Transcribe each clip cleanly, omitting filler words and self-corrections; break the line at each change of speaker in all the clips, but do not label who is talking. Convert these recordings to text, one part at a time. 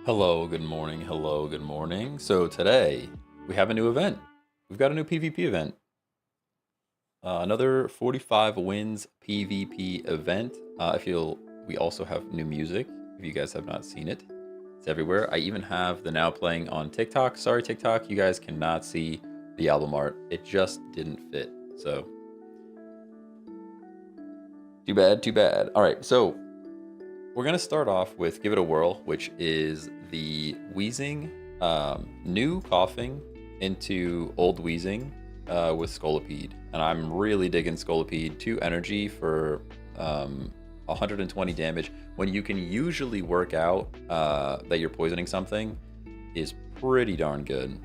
Hello, good morning. Hello, good morning. So today we have a new event. We've got a new PvP event. Another 45 wins PvP event. We also have new music. If you guys have not seen it, it's everywhere. I even have the now playing on TikTok. Sorry, TikTok, you guys cannot see the album art. It just didn't fit. So too bad, too bad. All right, so we're going to start off with Give It a Whirl, which is the Wheezing, new coughing into old Wheezing with Scolipede. And I'm really digging Scolipede. 2 energy for 120 damage. When you can usually work out that you're poisoning something is pretty darn good.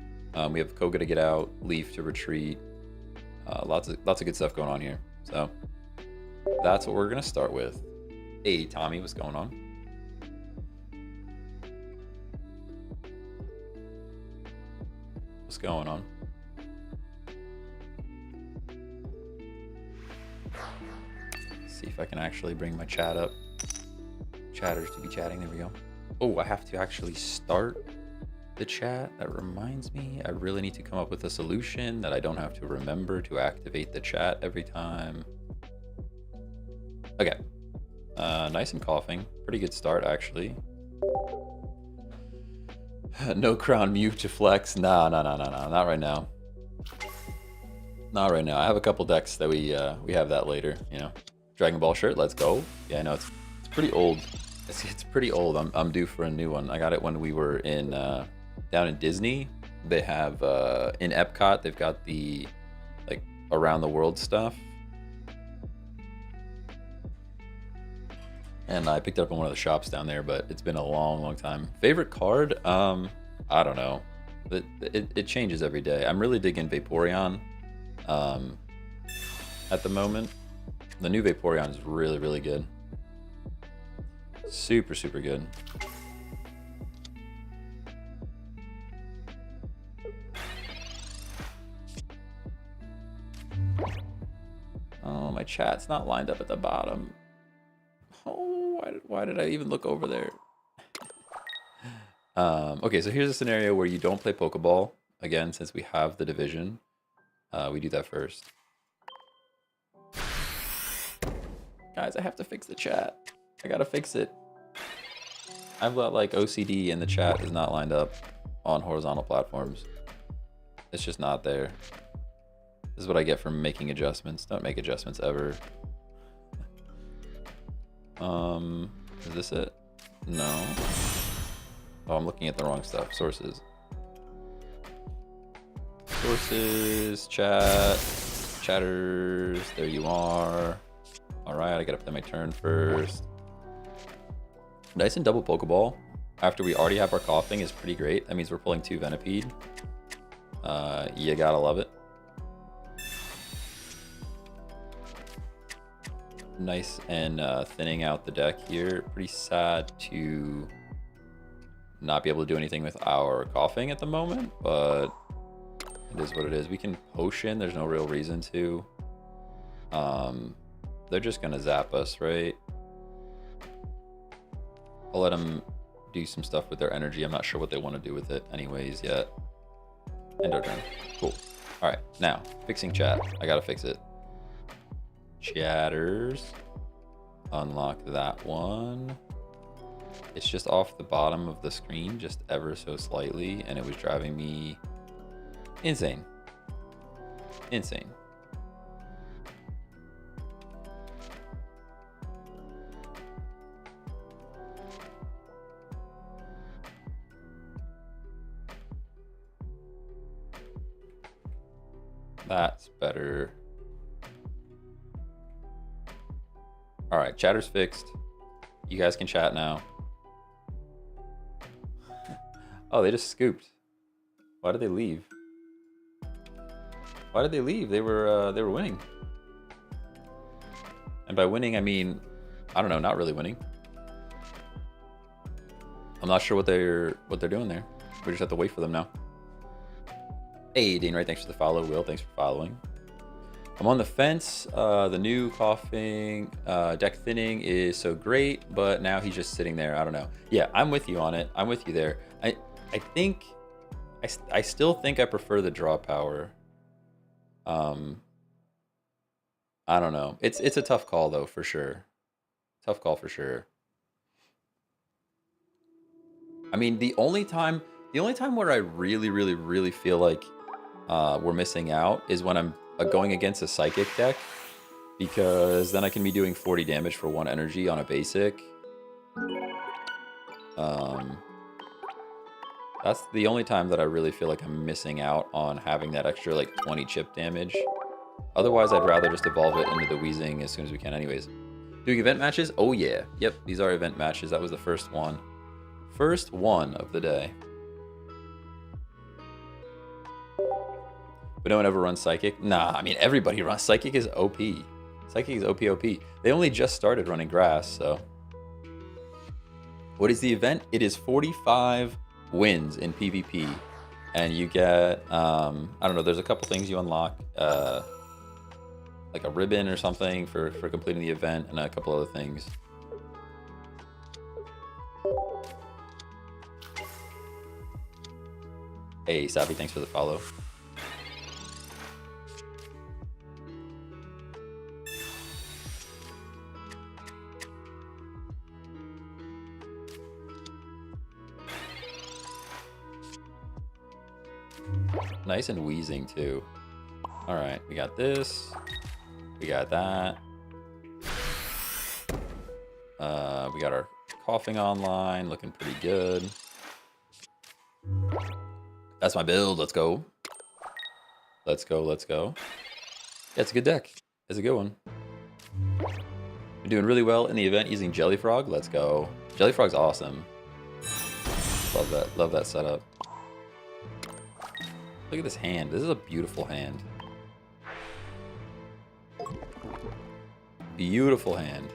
We have Koga to get out, Leaf to retreat. Lots of good stuff going on here. So that's what we're going to start with. Hey, Tommy, what's going on? What's going on? See if I can actually bring my chat up. Chatters to be chatting. There we go. Oh, I have to actually start the chat. That reminds me, I really need to come up with a solution that I don't have to remember to activate the chat every time. Okay. Nice and coughing. Pretty good start, actually. No crown mute to flex. Nah, not right now. Not right now. I have a couple decks that we have that later. You know, Dragon Ball shirt. Let's go. Yeah, I know it's pretty old. It's pretty old. I'm due for a new one. I got it when we were in down in Disney. They have in Epcot. They've got the like around the world stuff. And I picked it up in one of the shops down there, but it's been a long time. Favorite card? I don't know. It changes every day. I'm really digging Vaporeon at the moment. The new Vaporeon is really good. Super good. Oh, my chat's not lined up at the bottom. Oh, why did I even look over there? Okay, so here's a scenario where you don't play Pokeball. Again, since we have the division, we do that first. Guys, I have to fix the chat. I gotta fix it. I've got like OCD and the chat is not lined up on horizontal platforms. It's just not there. This is what I get from making adjustments. Don't make adjustments ever. Is this it? No. Oh, I'm looking at the wrong stuff. Sources. Sources, chat, chatters. There you are. All right, I gotta play my turn first. Nice and double Pokeball after we already have our coughing is pretty great. That means we're pulling 2 Venipede. You gotta love it. Nice and thinning out the deck here. Pretty sad to not be able to do anything with our coughing at the moment, but it is what it is. We can potion. There's no real reason to. They're just gonna zap us, right? I'll let them do some stuff with their energy. I'm not sure what they want to do with it anyways yet. End our turn. Cool. All right, now fixing chat. I gotta fix it. Chatters. Unlock that one. It's just off the bottom of the screen, just ever so slightly, and it was driving me insane. Insane. That's better. All right, chatter's fixed. You guys can chat now. Oh, they just scooped. Why did they leave? Why did they leave? They were winning. And by winning, I mean, I don't know, not really winning. I'm not sure what they're doing there. We just have to wait for them now. Hey, Dean, right? Thanks for the follow. Will, thanks for following. I'm on the fence. The new coughing deck thinning is so great, but now he's just sitting there. I don't know. Yeah, I'm with you on it. I'm with you there. I think I still think I prefer the draw power. I don't know. It's a tough call though, for sure. Tough call for sure. I mean, the only time where I really feel like we're missing out is when I'm going against a psychic deck, because then I can be doing 40 damage for 1 energy on a basic. That's the only time that I really feel like I'm missing out on having that extra like 20 chip damage. Otherwise, I'd rather just evolve it into the Wheezing as soon as we can anyways. Doing event matches? Oh yeah. Yep, these are event matches. That was the first one. First one of the day. But no one ever runs Psychic? Nah, I mean, everybody runs. Psychic is OP. Psychic is OP. They only just started running Grass, so. What is the event? It is 45 wins in PvP. And you get, I don't know, there's a couple things you unlock. Like a ribbon or something for completing the event, and a couple other things. Hey, Savvy, thanks for the follow. Nice and Wheezing too. All right, we got this. We got that. We got our coughing online, looking pretty good. That's my build. Let's go. Let's go. Let's go. Yeah, it's a good deck. It's a good one. We're doing really well in the event using Jellyfrog. Let's go. Jellyfrog's awesome. Love that. Love that setup. Look at this hand. This is a beautiful hand. Beautiful hand.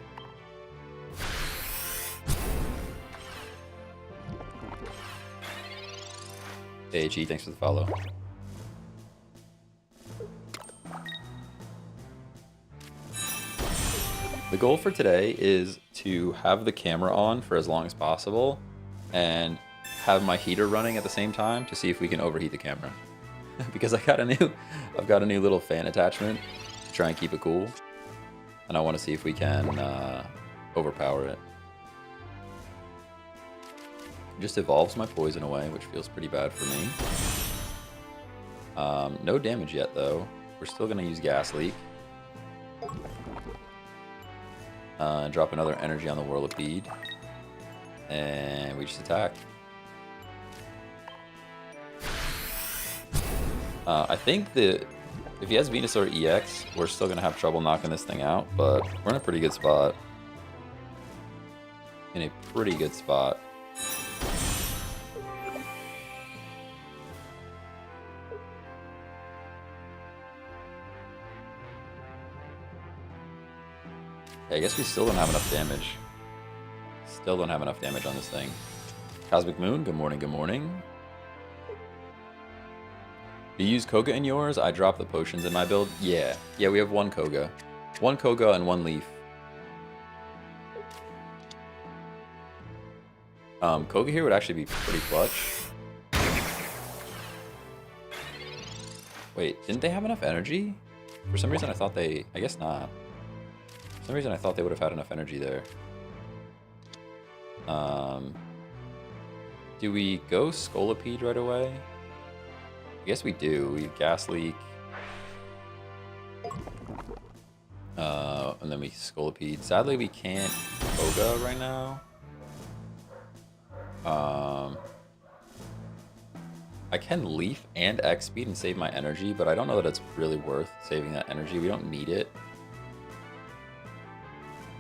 Hey, G, thanks for the follow. The goal for today is to have the camera on for as long as possible and have my heater running at the same time to see if we can overheat the camera. Because I've got a new little fan attachment to try and keep it cool. And I want to see if we can overpower it. Just evolves my poison away, which feels pretty bad for me. No damage yet, though. We're still going to use Gas Leak. Drop another energy on the Whirlipede. And we just attack. I think that if he has Venusaur EX, we're still going to have trouble knocking this thing out, but we're in a pretty good spot. In a pretty good spot. Yeah, I guess we still don't have enough damage. Still don't have enough damage on this thing. Cosmic Moon, good morning, good morning. Do you use Koga in yours? I drop the potions in my build. Yeah, we have one Koga. One Koga and one Leaf. Koga here would actually be pretty clutch. Wait, didn't they have enough energy? For some reason I thought they... I guess not. For some reason I thought they would have had enough energy there. Do we go Scolipede right away? I guess we do. We Gas Leak. And then we Scolipede. Sadly, we can't Koga right now. I can Leaf and X Speed and save my energy, but I don't know that it's really worth saving that energy. We don't need it.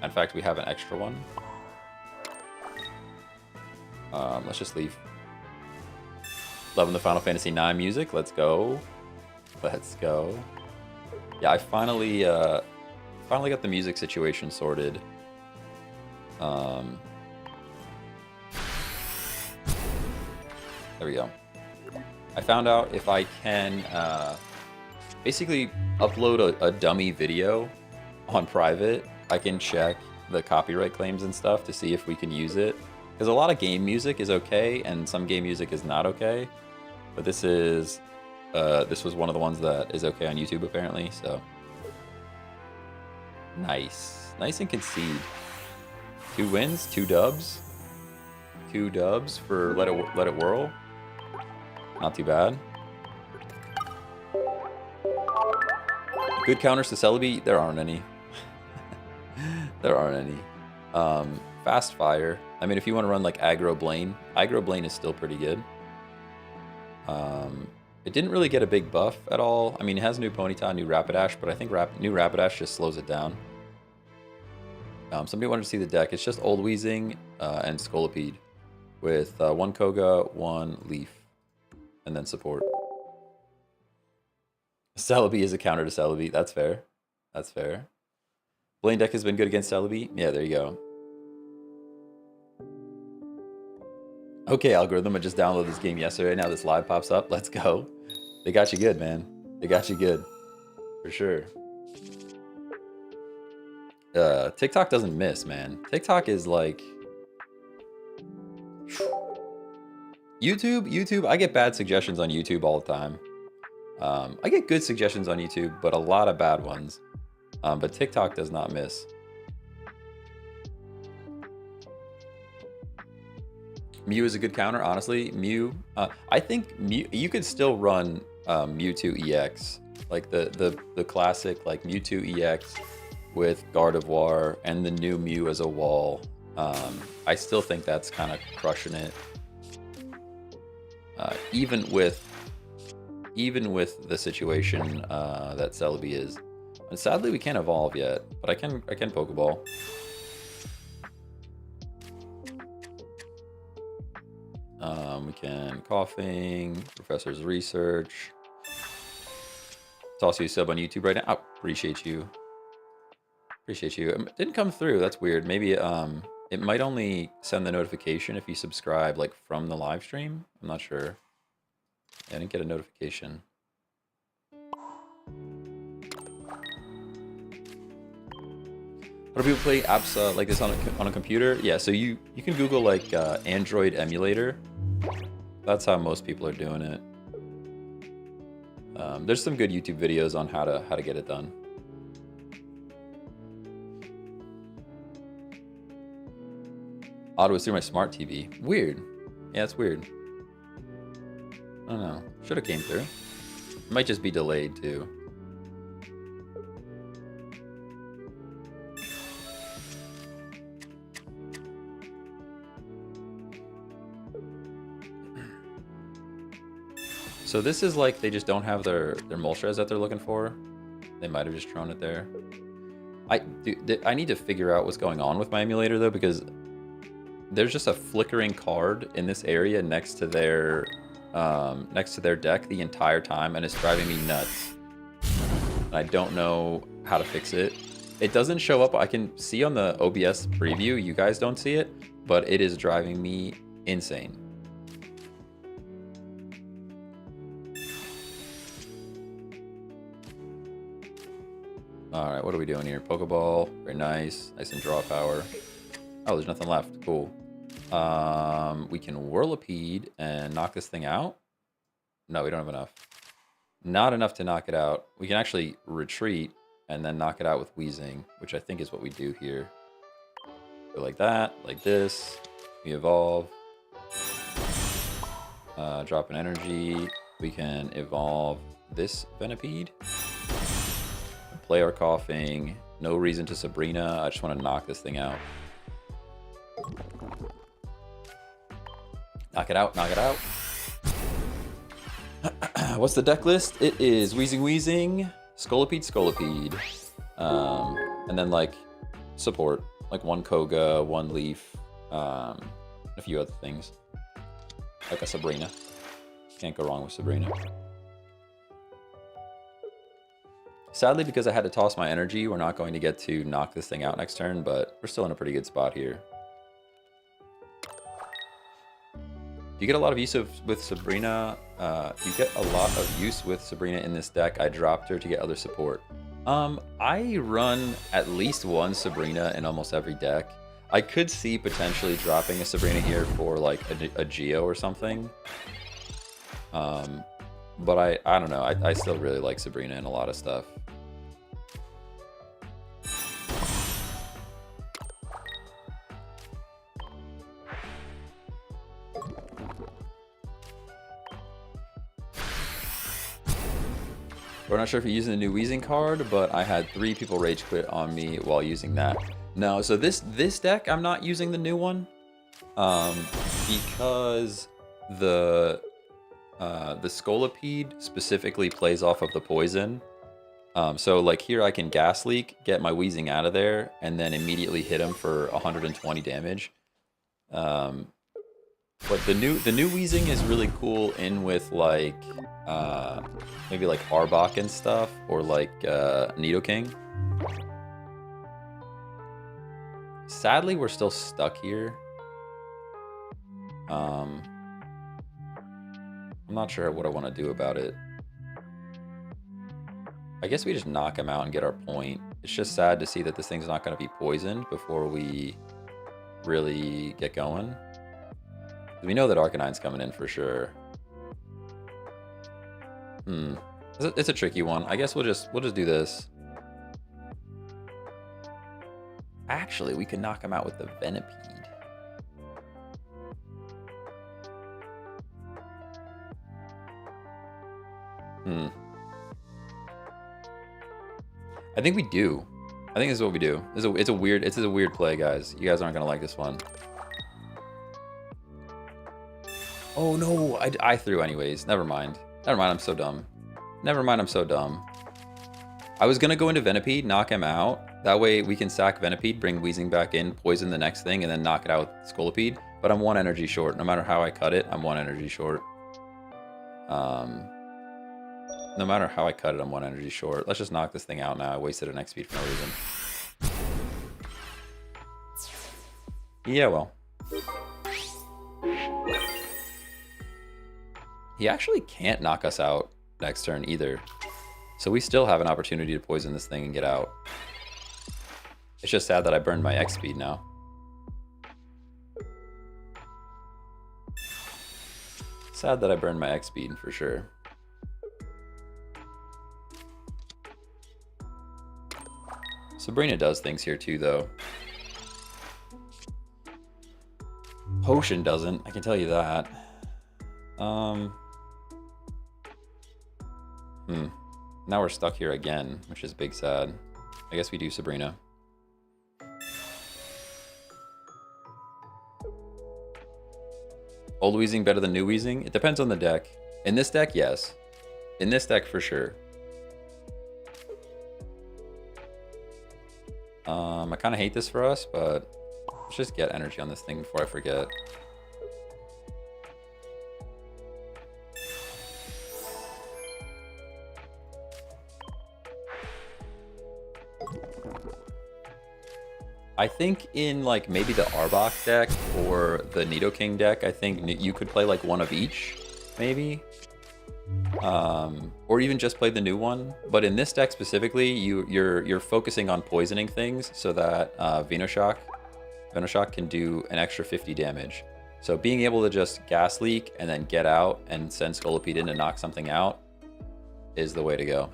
In fact, we have an extra one. Let's just leave. Loving the Final Fantasy IX music. Let's go. Let's go. Yeah, I finally got the music situation sorted. There we go. I found out if I can basically upload a dummy video on private. I can check the copyright claims and stuff to see if we can use it. Because a lot of game music is okay, and some game music is not okay. But this was one of the ones that is okay on YouTube apparently. So nice and concede. 2 wins, 2 dubs. 2 dubs for let it whirl. Not too bad. Good counters to Celebi? There aren't any. There aren't any. Fast Fire. I mean, if you want to run like Aggro Blaine is still pretty good. It didn't really get a big buff at all. I mean, it has new Ponyta, new Rapidash, but I think new Rapidash just slows it down. Somebody wanted to see the deck. It's just Old Weezing and Scolipede with 1 Koga, 1 Leaf, and then support. Celebi is a counter to Celebi. That's fair. That's fair. Blaine deck has been good against Celebi. Yeah, there you go. Okay, algorithm. I just downloaded this game yesterday. Now this live pops up. Let's go. They got you good, man. They got you good. For sure. TikTok doesn't miss, man. TikTok is like... YouTube, I get bad suggestions on YouTube all the time. I get good suggestions on YouTube, but a lot of bad ones. But TikTok does not miss. Mew is a good counter, honestly. Mew, I think Mew, you could still run Mewtwo EX, like the classic like Mewtwo EX with Gardevoir and the new Mew as a wall. I still think that's kind of crushing it. Even with the situation that Celebi is. And sadly, we can't evolve yet, but I can Pokeball. We can Coughing, Professor's Research. Toss you a sub on YouTube right now. Oh, appreciate you. Appreciate you. It didn't come through. That's weird. Maybe it might only send the notification if you subscribe like from the live stream. I'm not sure. I didn't get a notification. How do people play apps like this on a computer? Yeah, so you can Google like Android emulator. That's how most people are doing it. There's some good YouTube videos on how to get it done. Auto is through my smart TV. Weird. Yeah, it's weird. I don't know. Should have came through. It might just be delayed too. So this is like they just don't have their Moltres that they're looking for. They might have just thrown it there. I need to figure out what's going on with my emulator though, because there's just a flickering card in this area next to their deck the entire time, and it's driving me nuts. And I don't know how to fix it. It doesn't show up. I can see on the OBS preview. You guys don't see it, but it is driving me insane. All right, what are we doing here? Pokeball, very nice. Nice and draw power. Oh, there's nothing left. Cool. We can Whirlipede and knock this thing out. No, we don't have enough. Not enough to knock it out. We can actually retreat and then knock it out with Weezing, which I think is what we do here. Go like that, like this. We evolve. Drop an energy. We can evolve this Venipede. Play our Coughing. No reason to Sabrina. I just want to knock this thing out. Knock it out, knock it out. What's the deck list? It is Weezing, Scolipede. And then like support. Like 1 Koga, 1 Leaf, a few other things. Like a Sabrina. Can't go wrong with Sabrina. Sadly, because I had to toss my energy, we're not going to get to knock this thing out next turn, but we're still in a pretty good spot here. You get a lot of use with Sabrina. You get a lot of use with Sabrina in this deck. I dropped her to get other support. I run at least one Sabrina in almost every deck. I could see potentially dropping a Sabrina here for like a Geo or something. But I don't know. I still really like Sabrina in a lot of stuff. We're not sure if you're using the new Wheezing card, but I had 3 people rage quit on me while using that. No, so this deck, I'm not using the new one, because the Scolipede specifically plays off of the poison. So like here I can Gas Leak, get my Wheezing out of there, and then immediately hit him for 120 damage. But the new Wheezing is really cool in with like maybe like Arbok and stuff, or like Nidoking. Sadly, we're still stuck here. I'm not sure what I want to do about it. I guess we just knock him out and get our point. It's just sad to see that this thing's not going to be poisoned before we really get going. We know that Arcanine's coming in for sure. It's a tricky one. I guess we'll just do this. Actually, we can knock him out with the Venipede. I think we do. I think this is what we do. It's a weird play, guys. You guys aren't gonna like this one. Oh no, I threw anyways. Never mind. Never mind, I'm so dumb. Never mind, I'm so dumb. I was gonna go into Venipede, knock him out. That way we can sack Venipede, bring Wheezing back in, poison the next thing, and then knock it out with Scolipede. But I'm 1 energy short. No matter how I cut it, I'm 1 energy short. No matter how I cut it, I'm 1 energy short. Let's just knock this thing out now. I wasted an XP for no reason. Yeah, well. He actually can't knock us out next turn either. So we still have an opportunity to poison this thing and get out. It's just sad that I burned my X speed now. Sad that I burned my X speed for sure. Sabrina does things here too, though. Potion doesn't, I can tell you that. Now we're stuck here again, which is big sad. I guess we do Sabrina. Old Wheezing better than new Wheezing? It depends on the deck. In this deck, yes. In this deck, for sure. I kind of hate this for us, but let's just get energy on this thing before I forget. I think in like maybe the Arbok deck or the Nidoking deck, I think you could play like one of each, maybe. Or even just play the new one. But in this deck specifically, you're focusing on poisoning things so that Venoshock can do an extra 50 damage. So being able to just Gas Leak and then get out and send Scolipede in to knock something out is the way to go.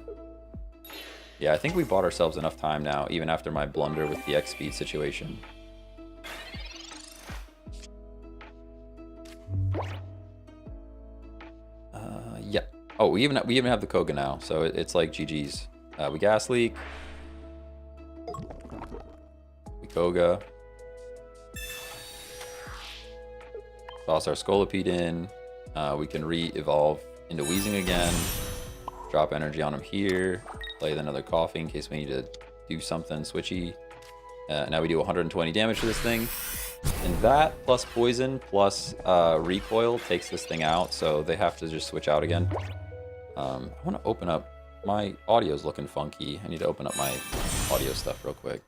Yeah, I think we bought ourselves enough time now, even after my blunder with the X speed situation. Yeah. Oh, we even have the Koga now, so it's like GG's. We Gas Leak. We Koga. Toss our Scolipede in. We can re-evolve into Wheezing again. Drop energy on him here. Play with another Coughing in case we need to do something switchy. Now we do 120 damage to this thing. And that plus poison plus recoil takes this thing out, so they have to just switch out again. I want to open up, my audio's looking funky. I need to open up my audio stuff real quick.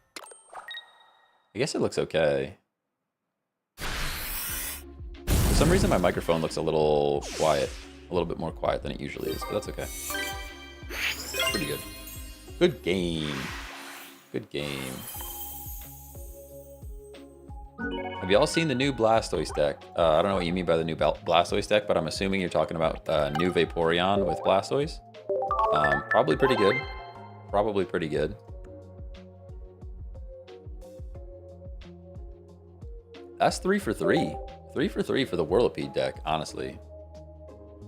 I guess it looks okay. some reason my microphone looks a little quiet, a little bit more quiet than it usually is, but that's okay. Pretty good. Good game. Good game. Have y'all seen the new Blastoise deck? I don't know what you mean by the new Blastoise deck, but I'm assuming you're talking about new Vaporeon with Blastoise. Probably pretty good. Probably pretty good. That's 3 for 3. 3 for 3 for the Whirlipede deck, honestly.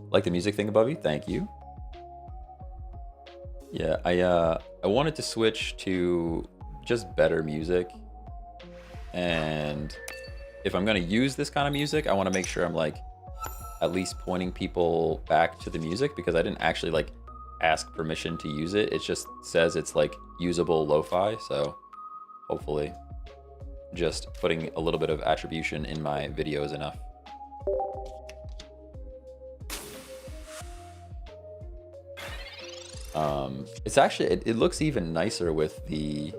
Like the music thing above you? Thank you. Yeah, I wanted to switch to just better music. And if I'm going to use this kind of music, I want to make sure I'm like at least pointing people back to the music, because I didn't actually like ask permission to use it. It just says it's like usable lo-fi, so hopefully just putting a little bit of attribution in my video is enough. It's actually, it looks even nicer with the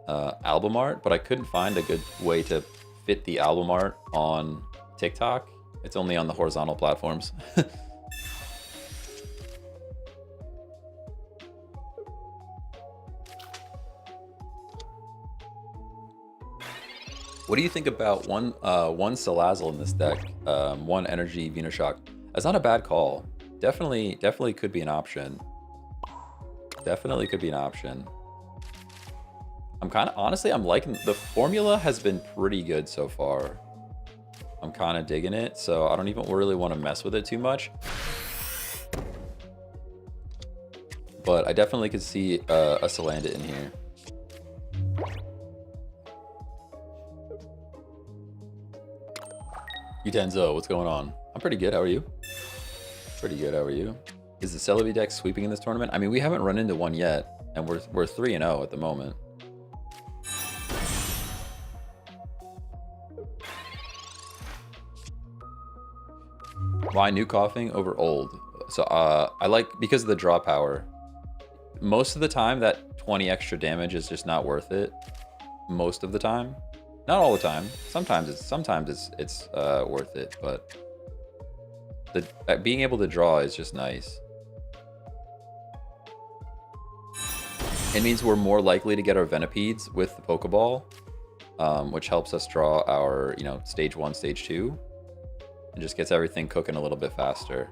album art, but I couldn't find a good way to fit the album art on TikTok. It's only on the horizontal platforms. What do you think about one Salazzle in this deck? One Energy Venoshock. That's not a bad call. Definitely could be an option. Definitely could be an option. I'm kind of, honestly, I'm liking, the formula has been pretty good so far. I'm kind of digging it, so I don't even really want to mess with it too much. But I definitely could see a Salandit in here. Utenzo, what's going on? I'm pretty good, how are you? Pretty good, how are you? Is the Celebi deck sweeping in this tournament? I mean, we haven't run into one yet, and we're 3-0 at the moment. Why new coughing over old? So I like, because of the draw power. Most of the time, that 20 extra damage is just not worth it. Most of the time. Not all the time. Sometimes it's worth it, but being able to draw is just nice. It means we're more likely to get our Venopedes with the Pokeball, which helps us draw our, you know, stage 1, stage 2, and just gets everything cooking a little bit faster.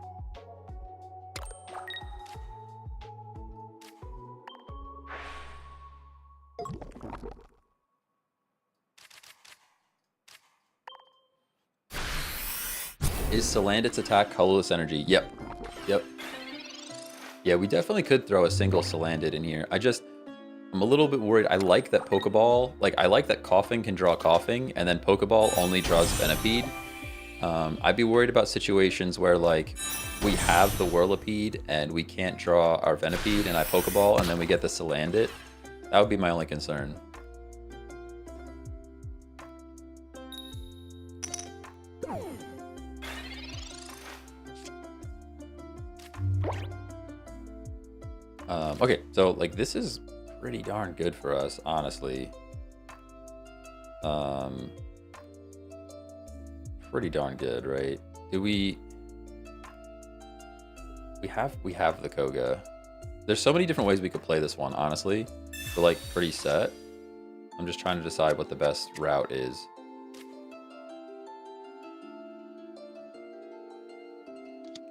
Is Salandit's attack colorless energy? Yep. Yep. Yeah, we definitely could throw a single Salandit in here. I'm a little bit worried. I like that Pokeball, like I like that Coughing can draw Coughing, and then Pokeball only draws Venipede. I'd be worried about situations where like we have the Whirlipede and we can't draw our Venipede, and I Pokeball and then we get the Salandit. That would be my only concern. Okay, so like this is pretty darn good for us, honestly. Pretty darn good, right? Do we have the Koga. There's so many different ways we could play this one, honestly. We're like pretty set. I'm just trying to decide what the best route is.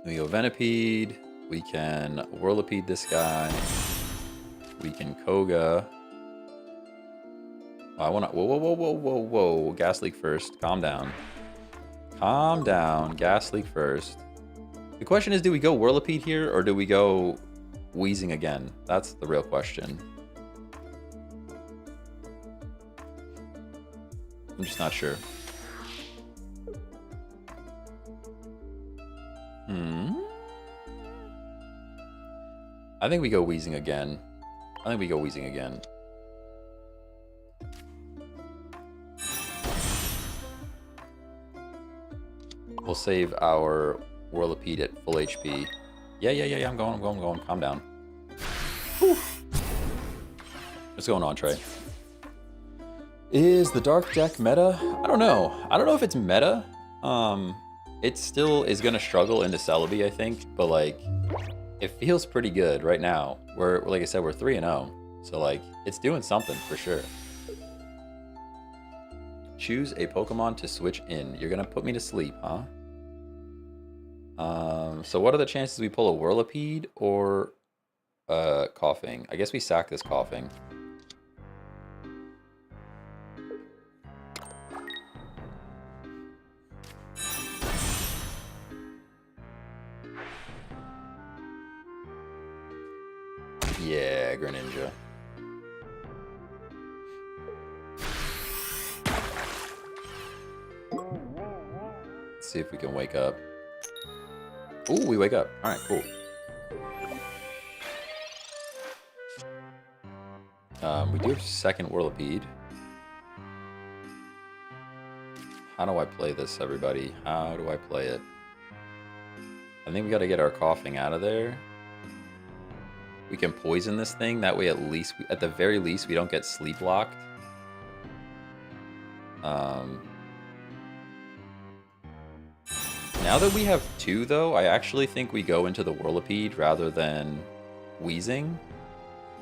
We go Venipede. We can Whirlipede this guy. We can Koga. Oh, I want to. Whoa. Gas leak first. Calm down. Calm down. Gas leak first. The question is, do we go Whirlipede here or do we go Wheezing again? That's the real question. I'm just not sure. I think we go Wheezing again. We'll save our Whirlipede at full HP. Yeah, I'm going. Calm down. Whew. What's going on, Trey? Is the dark deck meta? I don't know. I don't know if it's meta. It still is gonna struggle into Celebi, I think, but like, it feels pretty good right now. We're, like I said, we're 3-0, so like, it's doing something for sure. Choose a Pokemon to switch in. You're gonna put me to sleep, huh? So what are the chances we pull a Whirlipede or Coughing? I guess we sack this Coughing. Yeah, Greninja. Let's see if we can wake up. Ooh, we wake up. All right, cool. We do have second Whirlipede. How do I play this, everybody? How do I play it? I think we got to get our Coughing out of there. We can poison this thing. That way, at least, at the very least, we don't get sleep locked. Now that we have two, though, I actually think we go into the Whirlipede rather than Wheezing.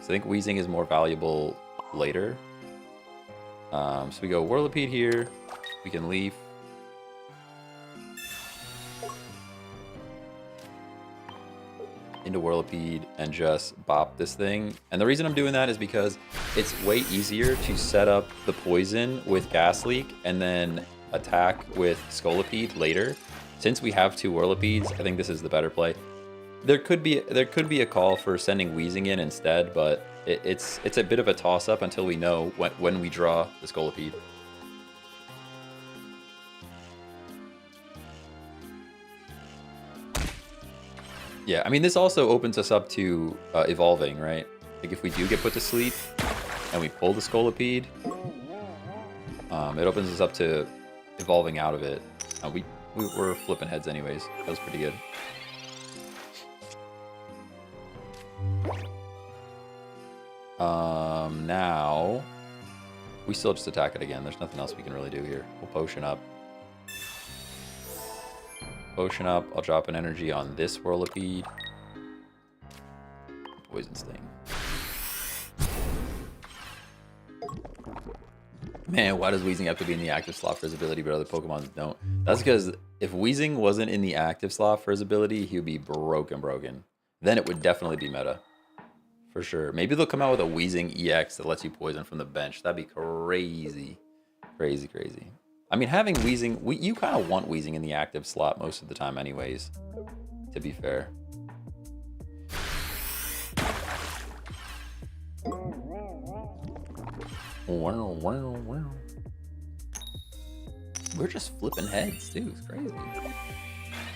So I think Wheezing is more valuable later. So we go Whirlipede here. We can Leaf. Into Whirlipede and just bop this thing. And the reason I'm doing that is because it's way easier to set up the poison with Gas Leak and then attack with Scolipede later. Since we have two Whirlipedes, I think this is the better play. There could be a call for sending Wheezing in instead, but it's a bit of a toss-up until we know when we draw the Scolipede. Yeah, I mean, this also opens us up to evolving, right? Like, if we do get put to sleep and we pull the Scolipede, it opens us up to evolving out of it. We're flipping heads anyways. That was pretty good. Now, we still just attack it again. There's nothing else we can really do here. We'll Potion up. Potion up. I'll drop an energy on this Whirlipede. Poison Sting. Man, why does Wheezing have to be in the active slot for his ability, but other Pokemon don't? That's because if Wheezing wasn't in the active slot for his ability, he would be broken. Then it would definitely be meta. For sure. Maybe they'll come out with a Wheezing EX that lets you poison from the bench. That'd be crazy. Crazy. I mean, having Wheezing, you kind of want Wheezing in the active slot most of the time anyways, to be fair. Wow. We're just flipping heads, too. It's crazy.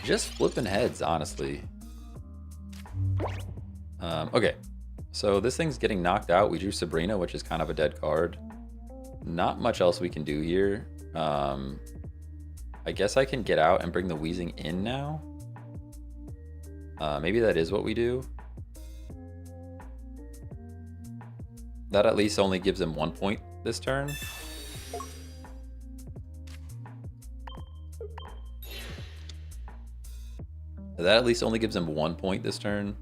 Just flipping heads, honestly. Okay. So this thing's getting knocked out. We drew Sabrina, which is kind of a dead card. Not much else we can do here. I guess I can get out and bring the Wheezing in now. Maybe that is what we do. That at least only gives him 1 point this turn. That at least only gives him 1 point this turn.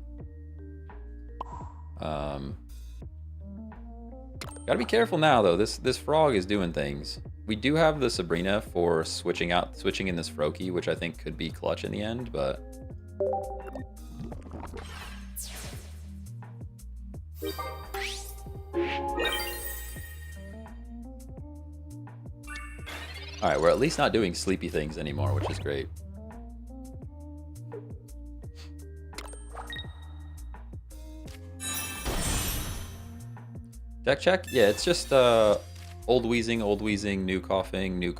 Gotta be careful now, though. This frog is doing things. We do have the Sabrina for switching in this Froakie, which I think could be clutch in the end, but... Alright, we're at least not doing sleepy things anymore, which is great. Deck check? Yeah, it's just old Wheezing, new Coughing, two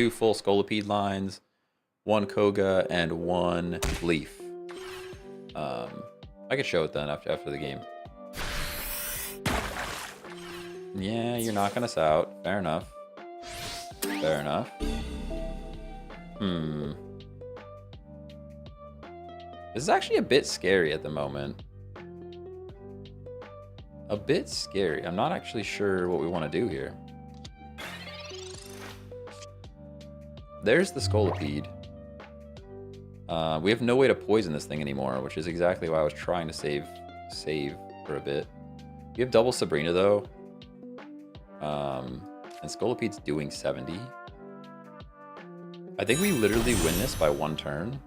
full Scolipede lines, 1 Koga, and 1 Leaf. I could show it then after the game. Yeah, you're knocking us out. Fair enough. This is actually a bit scary at the moment. A bit scary. I'm not actually sure what we want to do here. there's the Scolipede. We have no way to poison this thing anymore, which is exactly why I was trying to save for a bit. We have double Sabrina though. And Scolipede's doing 70. I think we literally win this by 1 turn.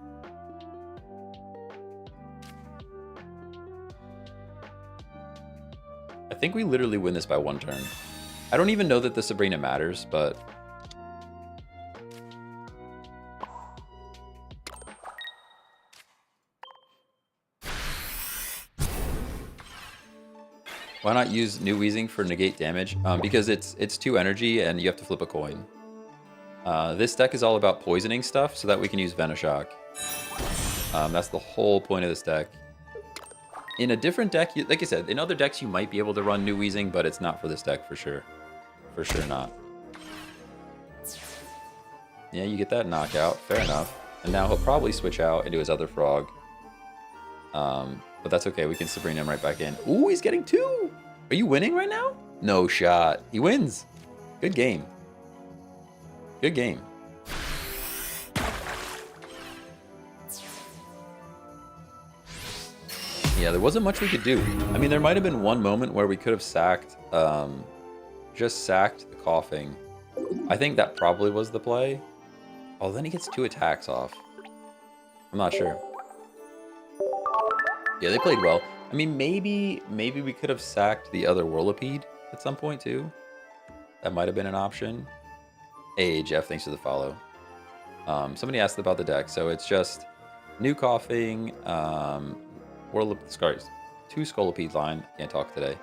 I think we literally win this by 1 turn. I don't even know that the Sabrina matters, but... why not use New Weezing for negate damage? Because it's 2 energy and you have to flip a coin. This deck is all about poisoning stuff so that we can use Venoshock. That's the whole point of this deck. In a different deck, like I said, in other decks you might be able to run New Weezing, but it's not for this deck for sure. For sure not. Yeah, you get that knockout. Fair enough. And now he'll probably switch out into his other frog. But that's okay. We can Sabrina him right back in. Ooh, he's getting 2! Are you winning right now? No shot. He wins. Good game. Good game. Yeah, there wasn't much we could do. I mean, there might have been one moment where we could have sacked, just sacked the coughing. I think that probably was the play. Oh, then he gets 2 attacks off. I'm not sure. Yeah, they played well. I mean, maybe we could have sacked the other Whirlipede at some point too. That might have been an option. Hey, Jeff, thanks for the follow. Somebody asked about the deck, so it's just new coughing, sorry, 2 Scolipede line, can't talk today,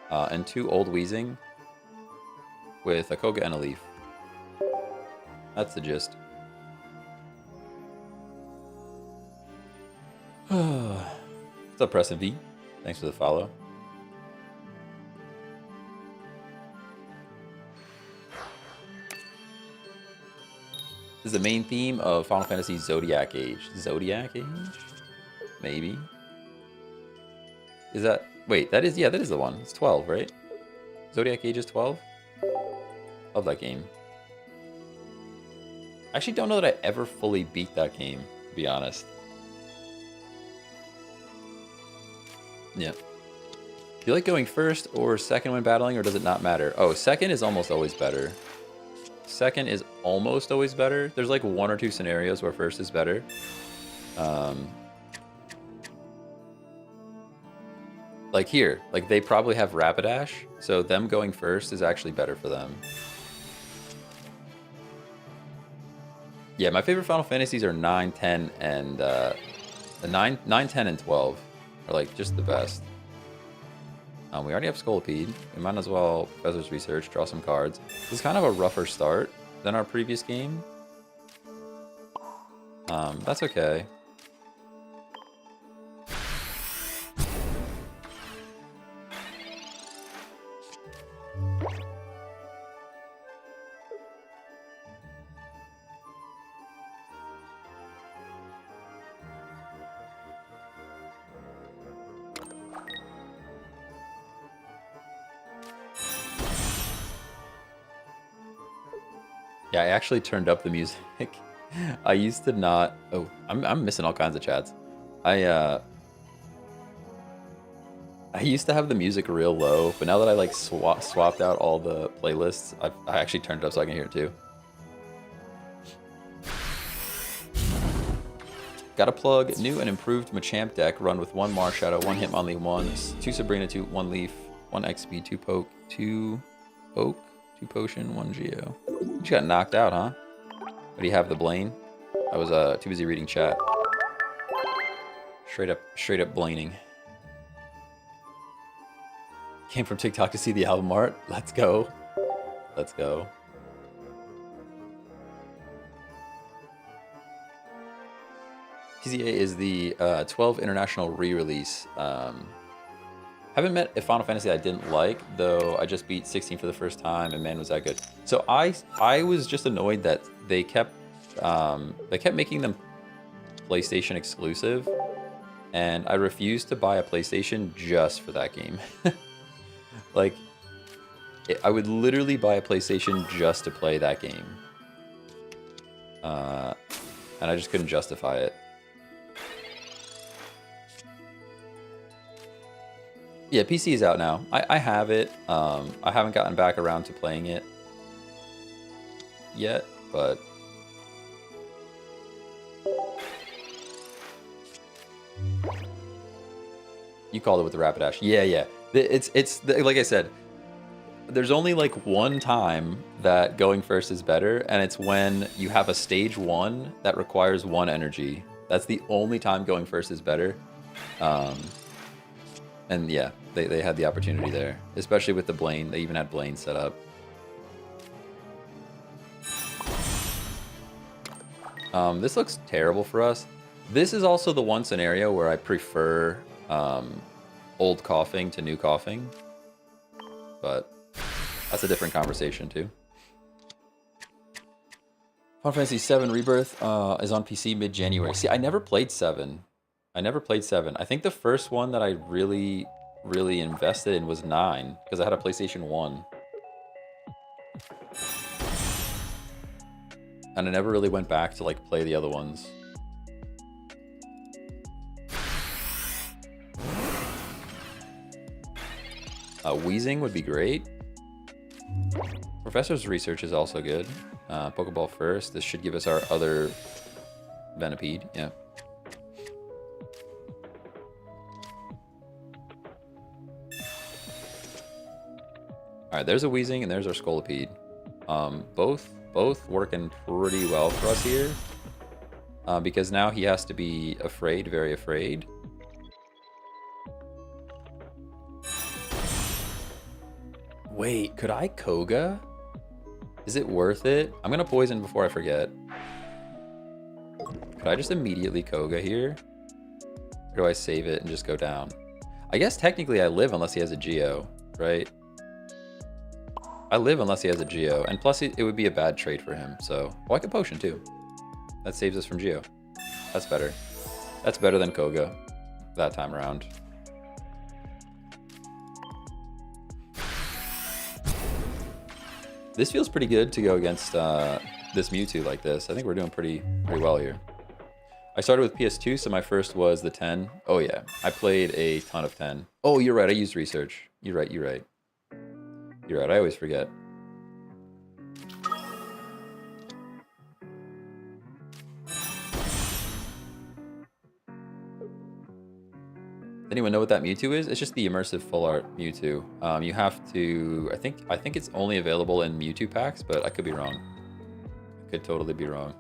and 2 Old Weezing with a Koga and a Leaf. That's the gist. What's up, Preston V? Thanks for the follow. This is the main theme of Final Fantasy Zodiac Age. Zodiac Age? Maybe. Is that... Wait, that is... Yeah, that is the one. It's 12, right? Zodiac Age is 12? Love that game. I actually don't know that I ever fully beat that game, to be honest. Yeah. Do you like going first or second when battling, or does it not matter? Oh, second is almost always better. Second is almost always better. There's like 1 or 2 scenarios where first is better. Like here, like they probably have Rapidash, so them going first is actually better for them. Yeah, my favorite Final Fantasies are 9, 10, and 9, 10, and 12 are like just the best. We already have Scolipede. We might as well Professor's Research, draw some cards. This is kind of a rougher start than our previous game. That's okay. Yeah, I actually turned up the music. I used to not... Oh, I'm missing all kinds of chats. I used to have the music real low, but now that I like swapped out all the playlists, I actually turned it up so I can hear it too. Got to plug new and improved Machamp deck run with 1 Marshadow, 1 Hitmonlee, 2 Sabrina, 2 1 Leaf, 1 XP, 2 Poke, 2 Oak, 2 Potion, 1 Geo. You got knocked out, huh? What do you have, the Blaine? I was too busy reading chat. Straight up Blaining. Came from TikTok to see the album art. Let's go. Let's go. TCA is the 12 international re-release. Haven't met a Final Fantasy I didn't like, though I just beat 16 for the first time, and man, was that good. So I was just annoyed that they kept making them PlayStation exclusive, and I refused to buy a PlayStation just for that game. Like, I would literally buy a PlayStation just to play that game. and I just couldn't justify it. Yeah, PC is out now. I have it. I haven't gotten back around to playing it yet, but you called it with the Rapidash. Yeah, yeah. It's like I said, there's only like one time that going first is better, and it's when you have a stage 1 that requires 1 energy. That's the only time going first is better. And yeah, they had the opportunity there, especially with the Blaine. They even had Blaine set up. This looks terrible for us. This is also the one scenario where I prefer old coughing to new coughing, but that's a different conversation too. Final Fantasy VII Rebirth is on PC mid-January. See, I never played 7. I never played 7. I think the first one that I really invested in was 9, because I had a PlayStation 1. And I never really went back to like play the other ones. Wheezing would be great. Professor's research is also good. Pokeball first. This should give us our other Venipede. Yeah. All right, there's a Wheezing and there's our Scolipede. Both working pretty well for us here. Because now he has to be afraid, very afraid. Wait, could I Koga? Is it worth it? I'm gonna poison before I forget. Could I just immediately Koga here? Or do I save it and just go down? I guess technically I live unless he has a Geo, right? I live unless he has a Geo, and plus it would be a bad trade for him, so... Oh, I could Potion too. That saves us from Geo. That's better. That's better than Koga that time around. This feels pretty good to go against this Mewtwo like this. I think we're doing pretty well here. I started with PS2, so my first was the 10. Oh yeah, I played a ton of 10. Oh, you're right, I used research. You're right, you're right. You're right, I always forget. Anyone know what that Mewtwo is? It's just the immersive full art Mewtwo. You have to, I think it's only available in Mewtwo packs, but I could be wrong. I could totally be wrong.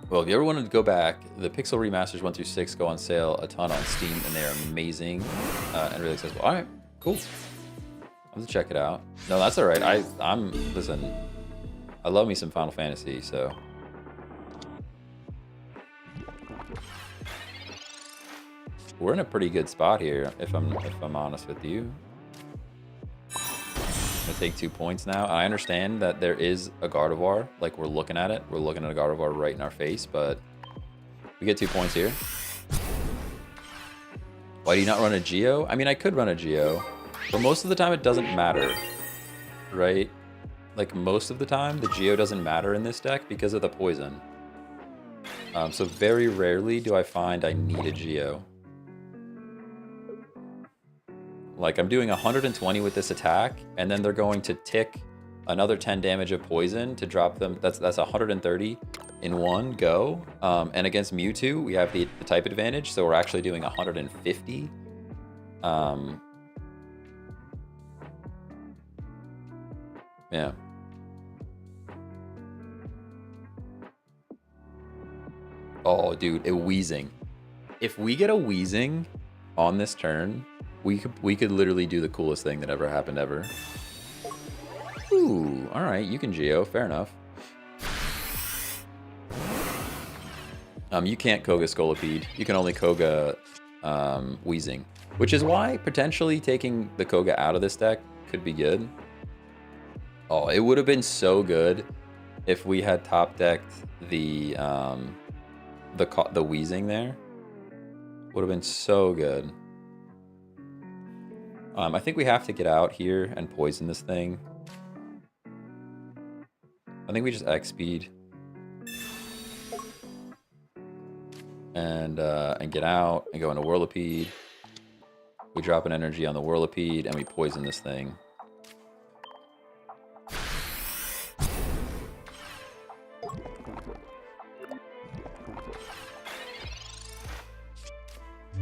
Well, if you ever wanted to go back, the Pixel Remasters 1 through 6 go on sale a ton on Steam, and they are amazing and really accessible. All right, cool. I'm gonna check it out. No, that's all right. Listen, I love me some Final Fantasy, so. We're in a pretty good spot here, if I'm honest with you. I'm gonna take 2 points now. I understand that there is a Gardevoir, like we're looking at it. We're looking at a Gardevoir right in our face, but we get 2 points here. Why do you not run a Geo? I mean, I could run a Geo, but most of the time it doesn't matter, right? Like most of the time, the Geo doesn't matter in this deck because of the poison. So very rarely do I find I need a Geo. Like, I'm doing 120 with this attack, and then they're going to tick another 10 damage of poison to drop them. That's 130 in one go. And against Mewtwo, we have the type advantage, so we're actually doing 150. Yeah. Oh, dude, a Weezing. If we get a Weezing on this turn, we could literally do the coolest thing that ever happened ever. Ooh, all right, you can Geo, fair enough. You can't Koga Scolipede. You can only Koga Weezing, which is why potentially taking the Koga out of this deck could be good. Oh, it would have been so good if we had top decked the Weezing there. Would have been so good. I think we have to get out here and poison this thing. think we just X speed. And get out and go into Whirlipede. We drop an energy on the Whirlipede and we poison this thing.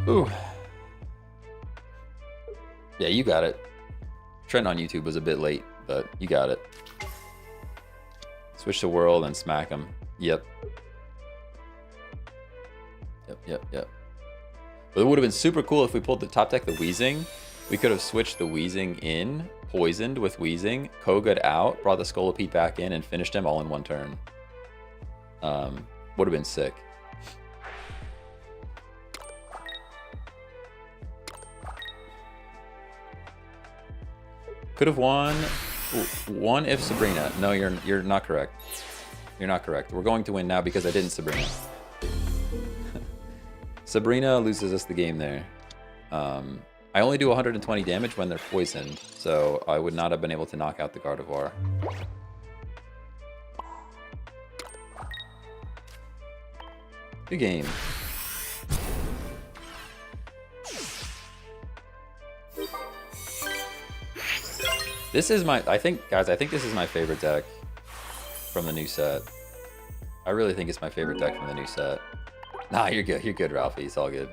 Ooh. Yeah, you got it. Trent on YouTube was a bit late, but you got it. Switch to Whirl and smack him. Yep. Yep. But it would have been super cool if we pulled the top deck the Weezing. We could have switched the Weezing in, poisoned with Weezing, Koga'd out, brought the Scolipede back in, and finished him all in one turn. Would have been sick. Could have won if Sabrina. No, you're not correct. You're not correct. We're going to win now because I didn't Sabrina. Sabrina loses us the game there. I only do 120 damage when they're poisoned, so I would not have been able to knock out the Gardevoir. Good game. This is my, I think this is my favorite deck from the new set. I really think it's my favorite deck from the new set. Nah, you're good, Ralphie. It's all good.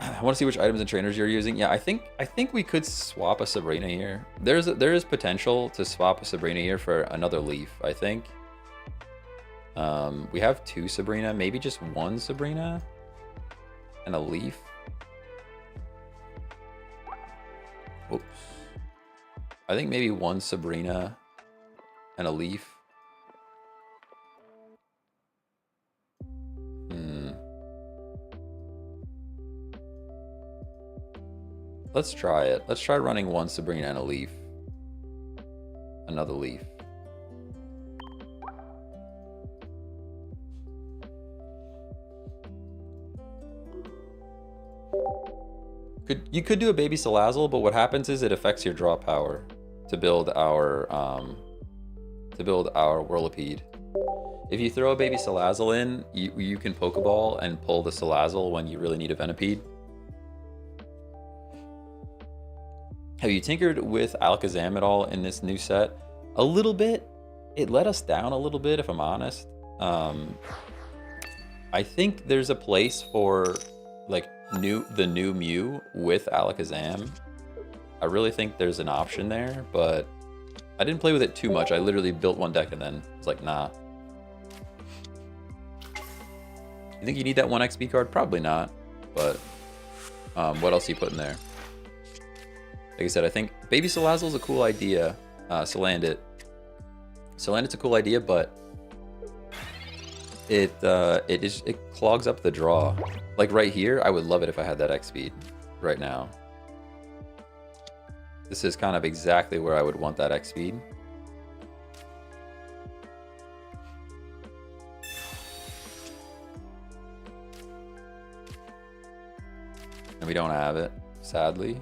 I want to see which items and trainers you're using. Yeah, I think we could swap a Sabrina here. There is potential to swap a Sabrina here for another Leaf, I think. We have 2 Sabrina, maybe just 1 Sabrina and a Leaf. Oops. I think maybe 1 Sabrina and a Leaf. Let's try it. Let's try running 1 Sabrina and a Leaf. Another Leaf. You could do a baby Salazzle, but what happens is it affects your draw power to build our Whirlipede. If you throw a baby Salazzle in, you can Pokeball and pull the Salazzle when you really need a Venipede. Have you tinkered with Alakazam at all in this new set? A little bit. It let us down a little bit, if I'm honest. I think there's a place for like the new Mew with Alakazam. I really think there's an option there, but I didn't play with it too much. I literally built one deck and then was like, nah. You think you need that 1 XP card? Probably not, but what else are you putting there? Like I said, I think Baby Salazzle is a cool idea. Salandit. Salandit's a cool idea, but it clogs up the draw. Like right here, I would love it if I had that X speed right now. This is kind of exactly where I would want that X speed. And we don't have it, sadly.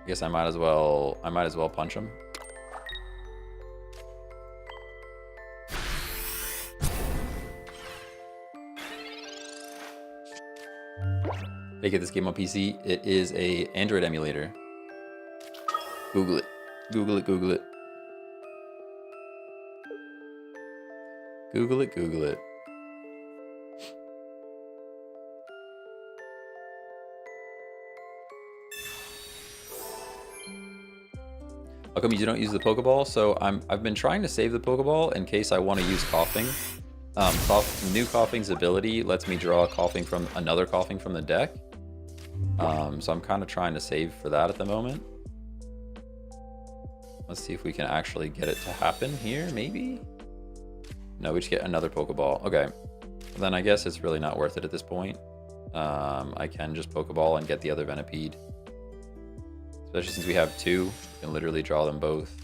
I guess I might as well punch him. They get this game on PC. It is a Android emulator. Google it. Google it. Google it. Google it. Google it. How come you don't use the Pokeball? So I've been trying to save the Pokeball in case I want to use Coughing. New Coughing's ability lets me draw a Coughing from another Coughing from the deck. So I'm kind of trying to save for that at the moment. Let's see if we can actually get it to happen here, maybe? No, we just get another Pokeball. Okay. Then I guess it's really not worth it at this point. I can just Pokeball and get the other Venipede. Especially since we have 2, we can literally draw them both.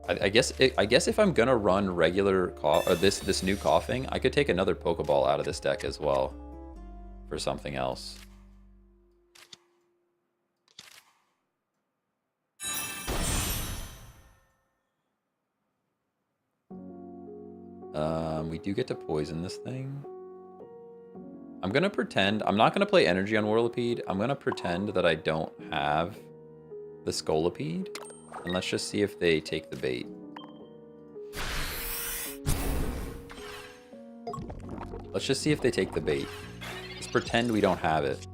I guess if I'm gonna run regular this new Coughing, I could take another Pokeball out of this deck as well for something else. We do get to poison this thing. I'm gonna pretend, I'm not gonna play energy on Whirlipede. I'm gonna pretend that I don't have the Scolipede. And let's just see if they take the bait. Let's just see if they take the bait. Let's pretend we don't have it.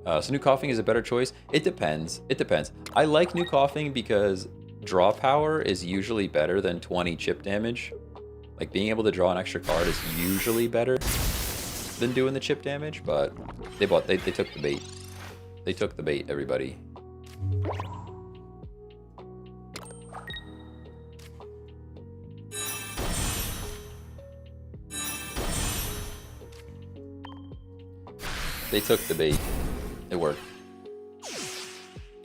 So New Coughing is a better choice. It depends. It depends. I like New Coughing because draw power is usually better than 20 chip damage. Like being able to draw an extra card is usually better than doing the chip damage, but they took the bait. They took the bait, everybody. They took the bait. It worked.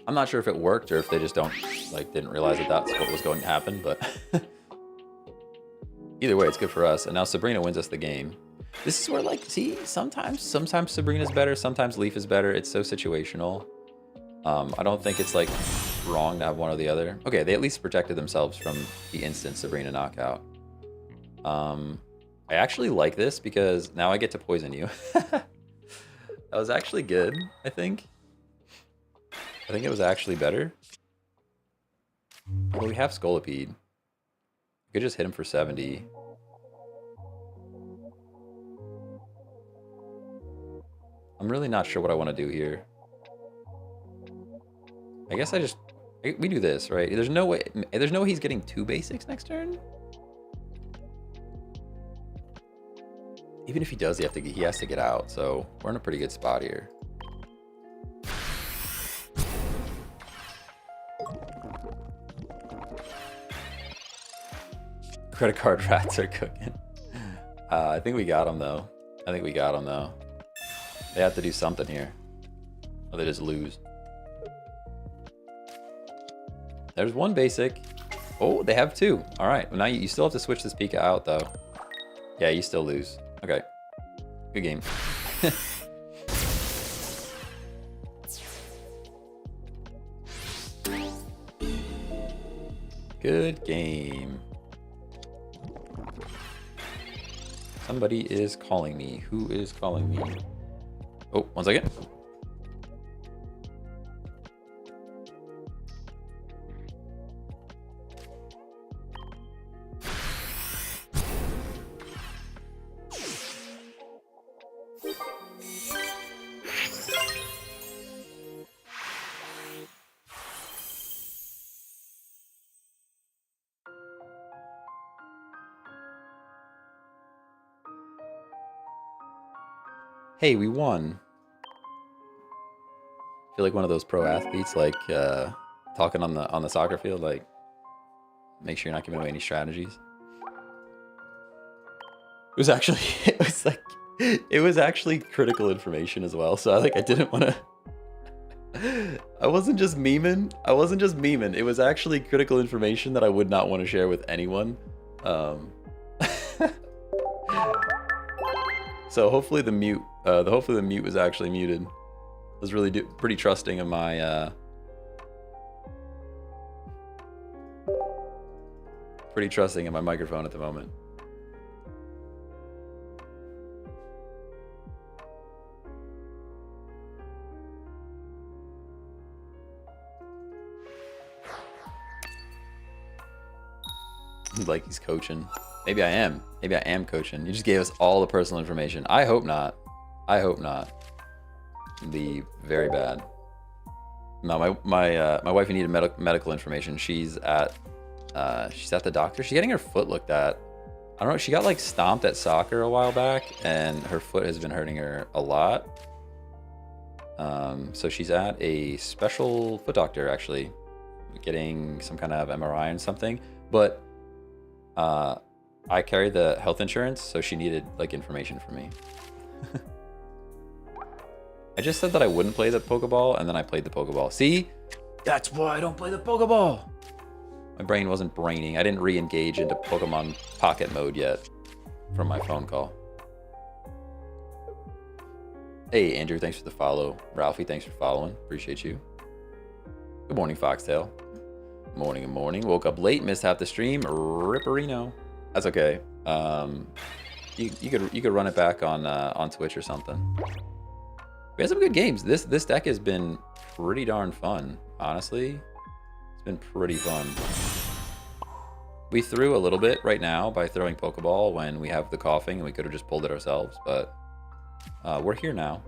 I'm not sure if it worked or if they just didn't realize that that's what was going to happen, but either way, it's good for us. And now Sabrina wins us the game. This is where, like, see, sometimes Sabrina's better, sometimes Leaf is better. It's so situational. I don't think it's, like, wrong to have one or the other. Okay, they at least protected themselves from the instant Sabrina knockout. I actually like this because now I get to poison you. That was actually good, I think. I think it was actually better. Although we have Scolipede. We could just hit him for 70. I'm really not sure what I want to do here. I guess we do this, right? There's no way he's getting 2 basics next turn. Even if he does, he has to get out, so we're in a pretty good spot here. Credit card rats are cooking. I think we got him though. They have to do something here, or they just lose. There's 1 basic. Oh, they have 2. All right, well, now you still have to switch this Pika out though. Yeah, you still lose. Okay. Good game. Good game. Somebody is calling me. Who is calling me? Oh, 1 second. Hey, we won. I feel like one of those pro athletes, like talking on the soccer field, like make sure you're not giving away any strategies. It was actually it was actually critical information as well. So I didn't want to. I wasn't just memeing. It was actually critical information that I would not want to share with anyone. So hopefully the mute was actually muted. I was really pretty trusting of my microphone at the moment. Like he's coaching. Maybe I am. Maybe I am coaching. You just gave us all the personal information. I hope not. I hope not. It'd be very bad. No, my wife needed medical information. She's at the doctor. She's getting her foot looked at. I don't know. She got like stomped at soccer a while back, and her foot has been hurting her a lot. So she's at a special foot doctor actually, getting some kind of MRI and something. But I carry the health insurance, so she needed like information from me. I just said that I wouldn't play the Pokeball, and then I played the Pokeball. See? That's why I don't play the Pokeball. My brain wasn't braining. I didn't re-engage into Pokemon Pocket mode yet from my phone call. Hey, Andrew, thanks for the follow. Ralphie, thanks for following. Appreciate you. Good morning, Foxtail. Morning and morning. Woke up late, missed half the stream. Ripperino. That's okay. You could run it back on Twitch or something. We had some good games. This deck has been pretty darn fun, honestly. It's been pretty fun. We threw a little bit right now by throwing Pokeball when we have the coughing, and we could have just pulled it ourselves, but we're here now.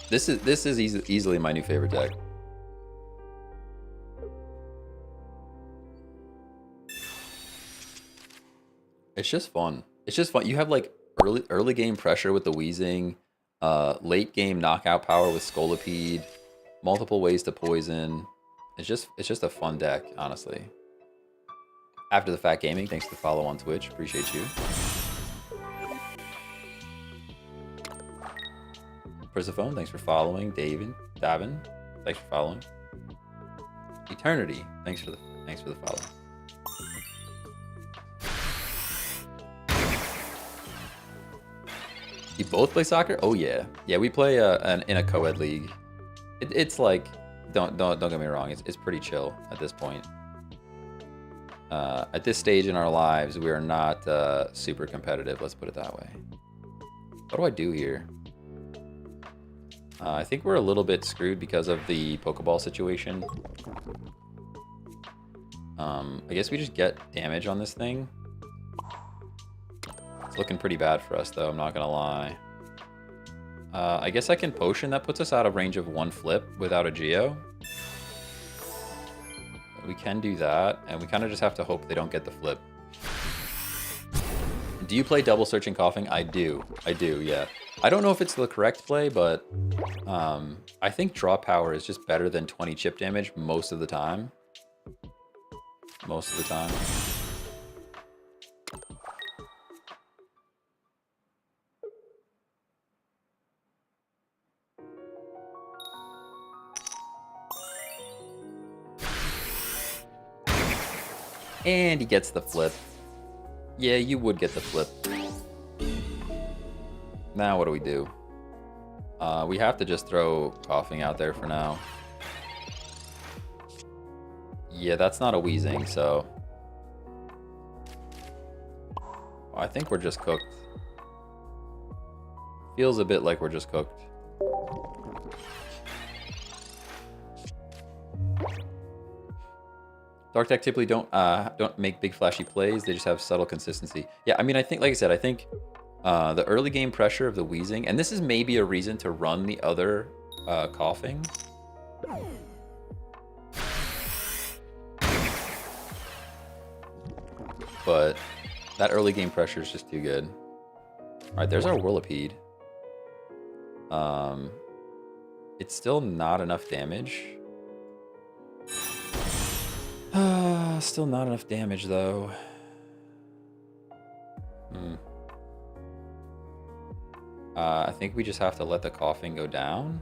This is easily my new favorite deck. It's just fun. It's just fun. You have like early game pressure with the Wheezing, late game knockout power with Scolipede, multiple ways to poison. It's just a fun deck, honestly. After the Fact Gaming, thanks for the follow on Twitch. Appreciate you. Persephone, thanks for following. Davin, thanks for following. Eternity, thanks for the follow. You both play soccer? Oh yeah, yeah. We play in a co-ed league. It's like, don't get me wrong. It's pretty chill at this point. At this stage in our lives, we are not super competitive. Let's put it that way. What do I do here? I think we're a little bit screwed because of the Pokeball situation. I guess we just get damage on this thing. It's looking pretty bad for us, though. I'm not gonna lie. I guess I can Potion. That puts us out of range of one flip without a Geo. We can do that, and we kind of just have to hope they don't get the flip. Do you play Double Searching Coughing? I do, yeah. I don't know if it's the correct play, but I think draw power is just better than 20 chip damage most of the time. Most of the time. And he gets the flip. Yeah, you would get the flip. Now what do we do? We have to just throw Coughing out there for now. Yeah, that's not a Wheezing, so... I think we're just cooked. Feels a bit like we're just cooked. Dark deck typically don't make big flashy plays. They just have subtle consistency. Yeah, I mean, I think, like I said, I think the early game pressure of the Wheezing, and this is maybe a reason to run the other Coughing. But that early game pressure is just too good. All right, there's our Whirlipede. It's still not enough damage. Still not enough damage, though. I think we just have to let the Coughing go down.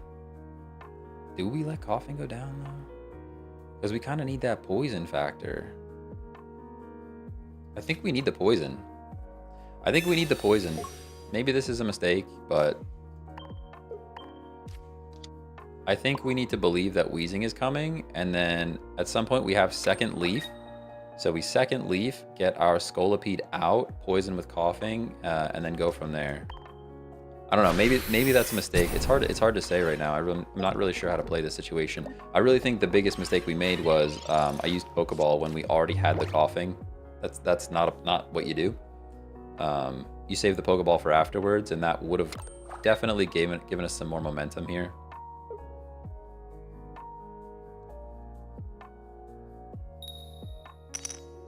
Do we let Coughing go down, though? Because we kind of need that poison factor. I think we need the poison. I think we need the poison. Maybe this is a mistake, but... I think we need to believe that Wheezing is coming, and then at some point we have second Leaf. So we second Leaf, get our Scolipede out, poison with Coughing, and then go from there. I don't know. Maybe that's a mistake. It's hard to say right now. I'm not really sure how to play this situation. I really think the biggest mistake we made was I used Pokeball when we already had the Coughing. That's not what you do. You save the Pokeball for afterwards, and that would have definitely given us some more momentum here.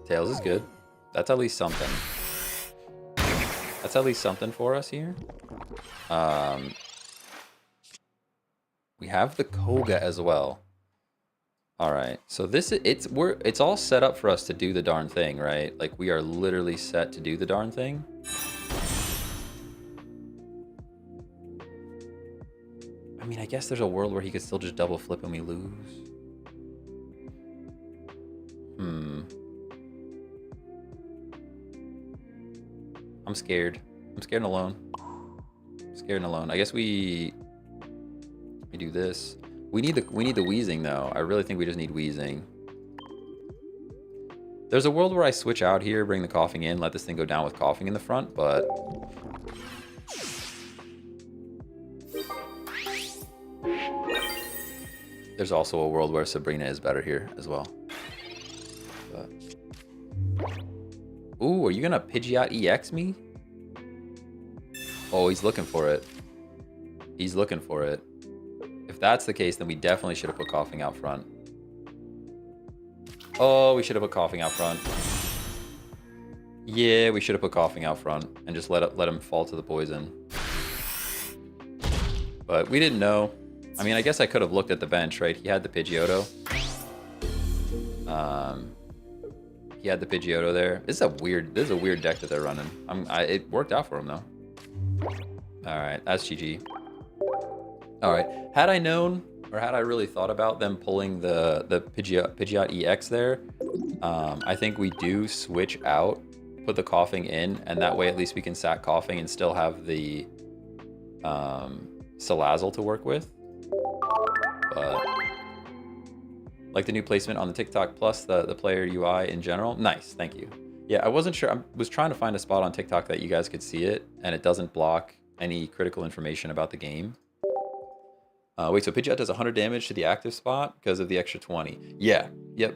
Tails is good. That's at least something. That's at least something for us here. We have the Koga as well. All right, so it's all set up for us to do the darn thing, right? Like, we are literally set to do the darn thing. I mean, I guess there's a world where he could still just double flip and we lose. I'm scared. I'm scared and alone. Scared and alone. I guess we do this. We need the wheezing though. I really think we just need wheezing. There's a world where I switch out here, bring the coughing in, let this thing go down with coughing in the front, but there's also a world where Sabrina is better here as well. But... Ooh, are you gonna Pidgeot EX me? Oh, he's looking for it. He's looking for it. If that's the case, then we definitely should have put coughing out front. Oh, we should have put coughing out front. Yeah, we should have put coughing out front and just let him fall to the poison. But we didn't know. I mean, I guess I could have looked at the bench, right? He had the Pidgeotto. He had the Pidgeotto there. This is a weird deck that they're running. It worked out for him though. All right, that's GG. All right, had I known, or had I really thought about them pulling the Pidgeot EX there, I think we do switch out, put the coughing in, and that way at least we can sack coughing and still have the Salazzle to work with. But like the new placement on the TikTok plus the player UI in general, nice, thank you. Yeah, I wasn't sure. I was trying to find a spot on TikTok that you guys could see it, and it doesn't block any critical information about the game. Wait, so Pidgeot does 100 damage to the active spot because of the extra 20. Yeah, yep.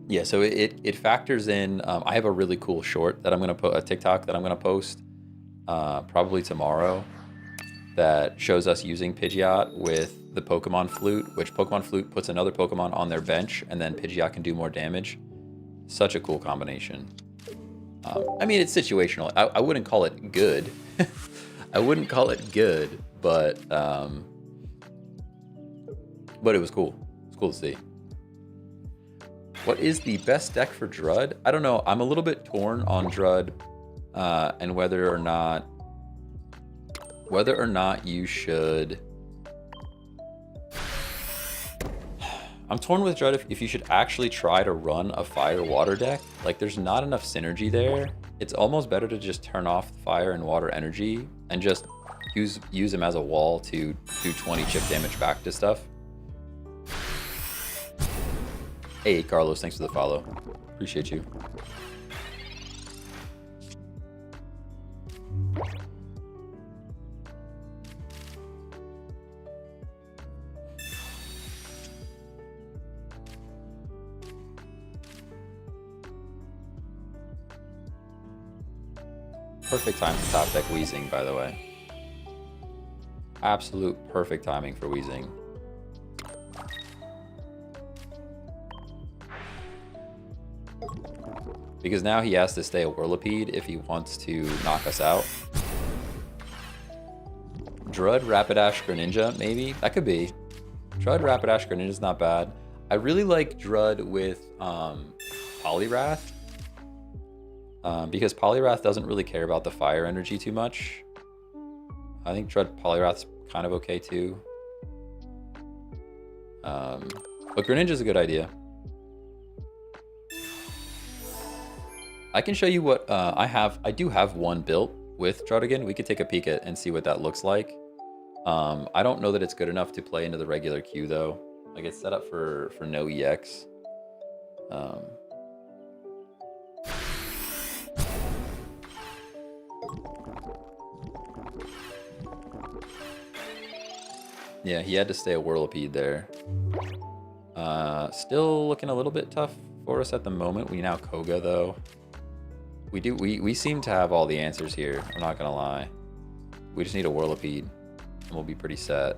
Yeah, so it factors in. I have a really cool short that I'm going to put, a TikTok that I'm going to post probably tomorrow that shows us using Pidgeot with the Pokemon Flute, which Pokemon Flute puts another Pokemon on their bench, and then Pidgeot can do more damage. Such a cool combination. I mean, it's situational. I wouldn't call it good. I wouldn't call it good, but it was cool. It's cool to see. What is the best deck for Drud? I don't know. I'm a little bit torn on Drud and whether or not you should... I'm torn with Drud if you should actually try to run a fire water deck. Like, there's not enough synergy there. It's almost better to just turn off fire and water energy and just use him as a wall to do 20 chip damage back to stuff. Hey, Carlos, thanks for the follow. Appreciate you. Perfect time to top deck Weezing, by the way. Absolute perfect timing for Weezing. Because now he has to stay a Whirlipede if he wants to knock us out. Drud, Rapidash, Greninja, maybe? That could be. Drud, Rapidash, Greninja's not bad. I really like Drud with Poliwrath. Because Poliwrath doesn't really care about the fire energy too much. I think Drud Poliwrath's kind of okay too. But Greninja's a good idea. I can show you what I have. I do have one built with Druddigan. We could take a peek at and see what that looks like. I don't know that it's good enough to play into the regular queue though. Like, it's set up for no EX. Yeah, he had to stay a Whirlipede there. Still looking a little bit tough for us at the moment. We now Koga though. We seem to have all the answers here. I'm not gonna lie. We just need a Whirlipede and we'll be pretty set.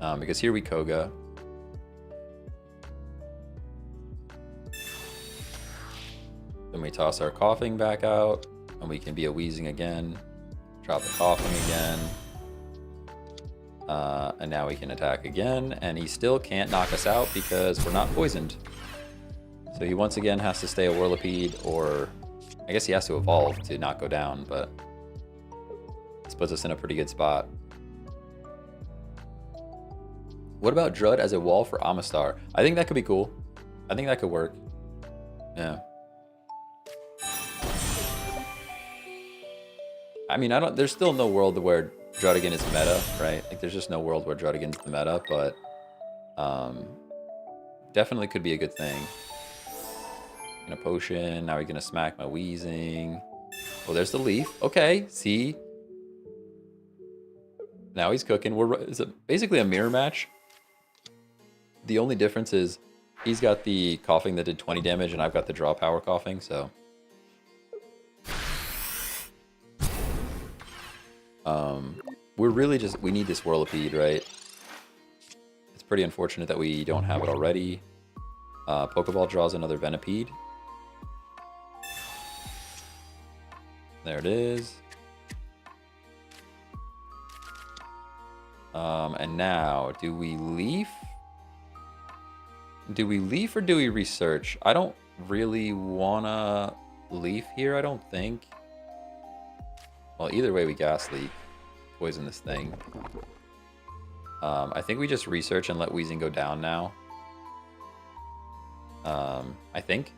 Because here we Koga. Then we toss our coughing back out and we can be a Weezing again. Drop the coughing again. And now we can attack again, and he still can't knock us out because we're not poisoned. So he once again has to stay a Whirlipede, or I guess he has to evolve to not go down, but this puts us in a pretty good spot. What about Drud as a wall for Amistar? I think that could be cool. I think that could work. Yeah. I mean, I don't. There's still no world where Druddigan is meta, right? Like, there's just no world where Druddigan's the meta, but definitely could be a good thing. And a potion. Now we're gonna smack my wheezing. Oh, there's the leaf. Okay, see. Now he's cooking. It's basically a mirror match. The only difference is he's got the coughing that did 20 damage, and I've got the draw power coughing. So, we're really we need this Whirlipede, right? It's pretty unfortunate that we don't have it already. Pokeball draws another Venipede. There it is. And now, do we leaf? Do we leaf or do we research? I don't really wanna leaf here, I don't think. Well, either way we gas leak. Poison this thing. I think we just research and let Wheezing go down now. I think.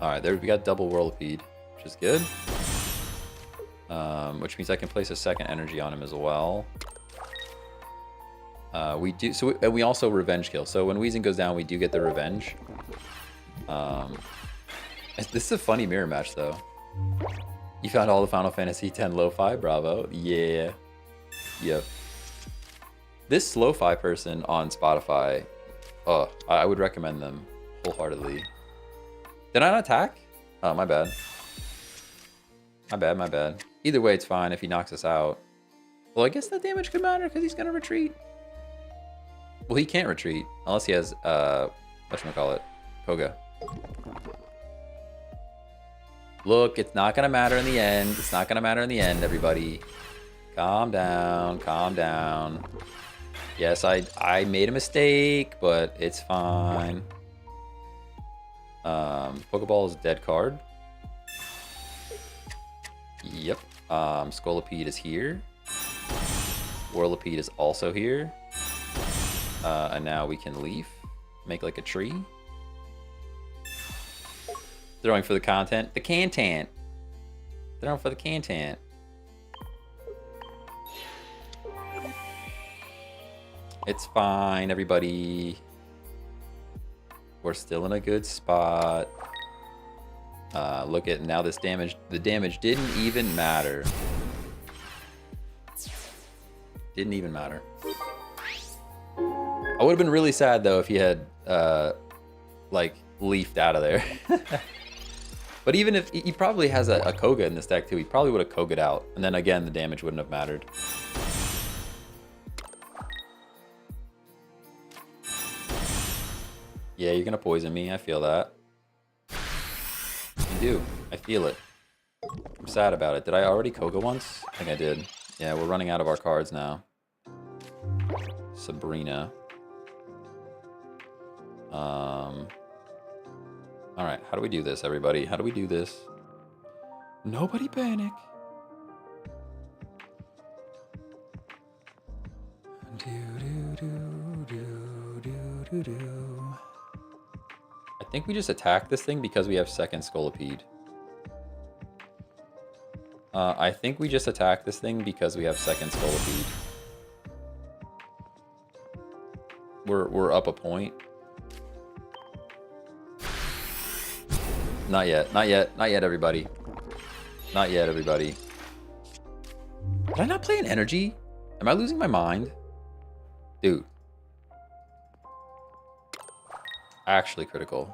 Alright, there we got double Whirlipede, which is good. Which means I can place a second energy on him as well. We do so, and we also revenge kill. So when Wheezing goes down, we do get the revenge. This is a funny mirror match, though. You found all the Final Fantasy X lo-fi, bravo! Yeah, yep. This lo-fi person on Spotify, I would recommend them wholeheartedly. Did I not attack? Oh, my bad. My bad, my bad. Either way, it's fine if he knocks us out. Well, I guess that damage could matter because he's gonna retreat. Well, he can't retreat unless he has, whatchamacallit, Koga. Look, it's not gonna matter in the end. It's not gonna matter in the end, everybody. Calm down, calm down. Yes, I made a mistake, but it's fine. Pokeball is a dead card. Yep. Scolipede is here. Whirlipede is also here. And now we can leaf. Make like a tree. Throwing for the content. The Cantant. Throwing for the Cantant. It's fine, everybody. We're still in a good spot. Look at now this damage. The damage didn't even matter. Didn't even matter. I would have been really sad though if he had like leafed out of there. But even if he probably has a Koga in this deck too, he probably would have Koga'd out, and then again the damage wouldn't have mattered. Yeah, you're gonna poison me. I feel that. You do. I feel it. I'm sad about it. Did I already Koga once? I think I did. Yeah, we're running out of our cards now. Sabrina. Alright, how do we do this, everybody? How do we do this? Nobody panic. I think we just attack this thing because we have second Scolipede. I think we just attack this thing because we have second Scolipede. We're up a point. Not yet, not yet, not yet, everybody. Not yet, everybody. Did I not play an energy? Am I losing my mind? Dude. Actually critical.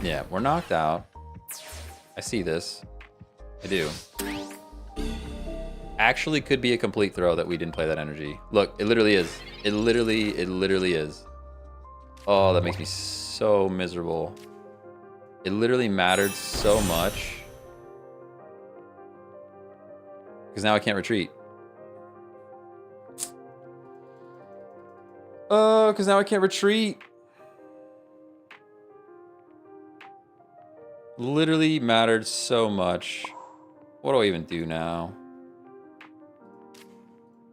Yeah, we're knocked out. I see this. I do. Actually could be a complete throw that we didn't play that energy. Look, it literally is. It literally is. Oh, that makes me so miserable. It literally mattered so much. Because now I can't retreat. Oh, because now I can't retreat. Literally mattered so much. What do I even do now?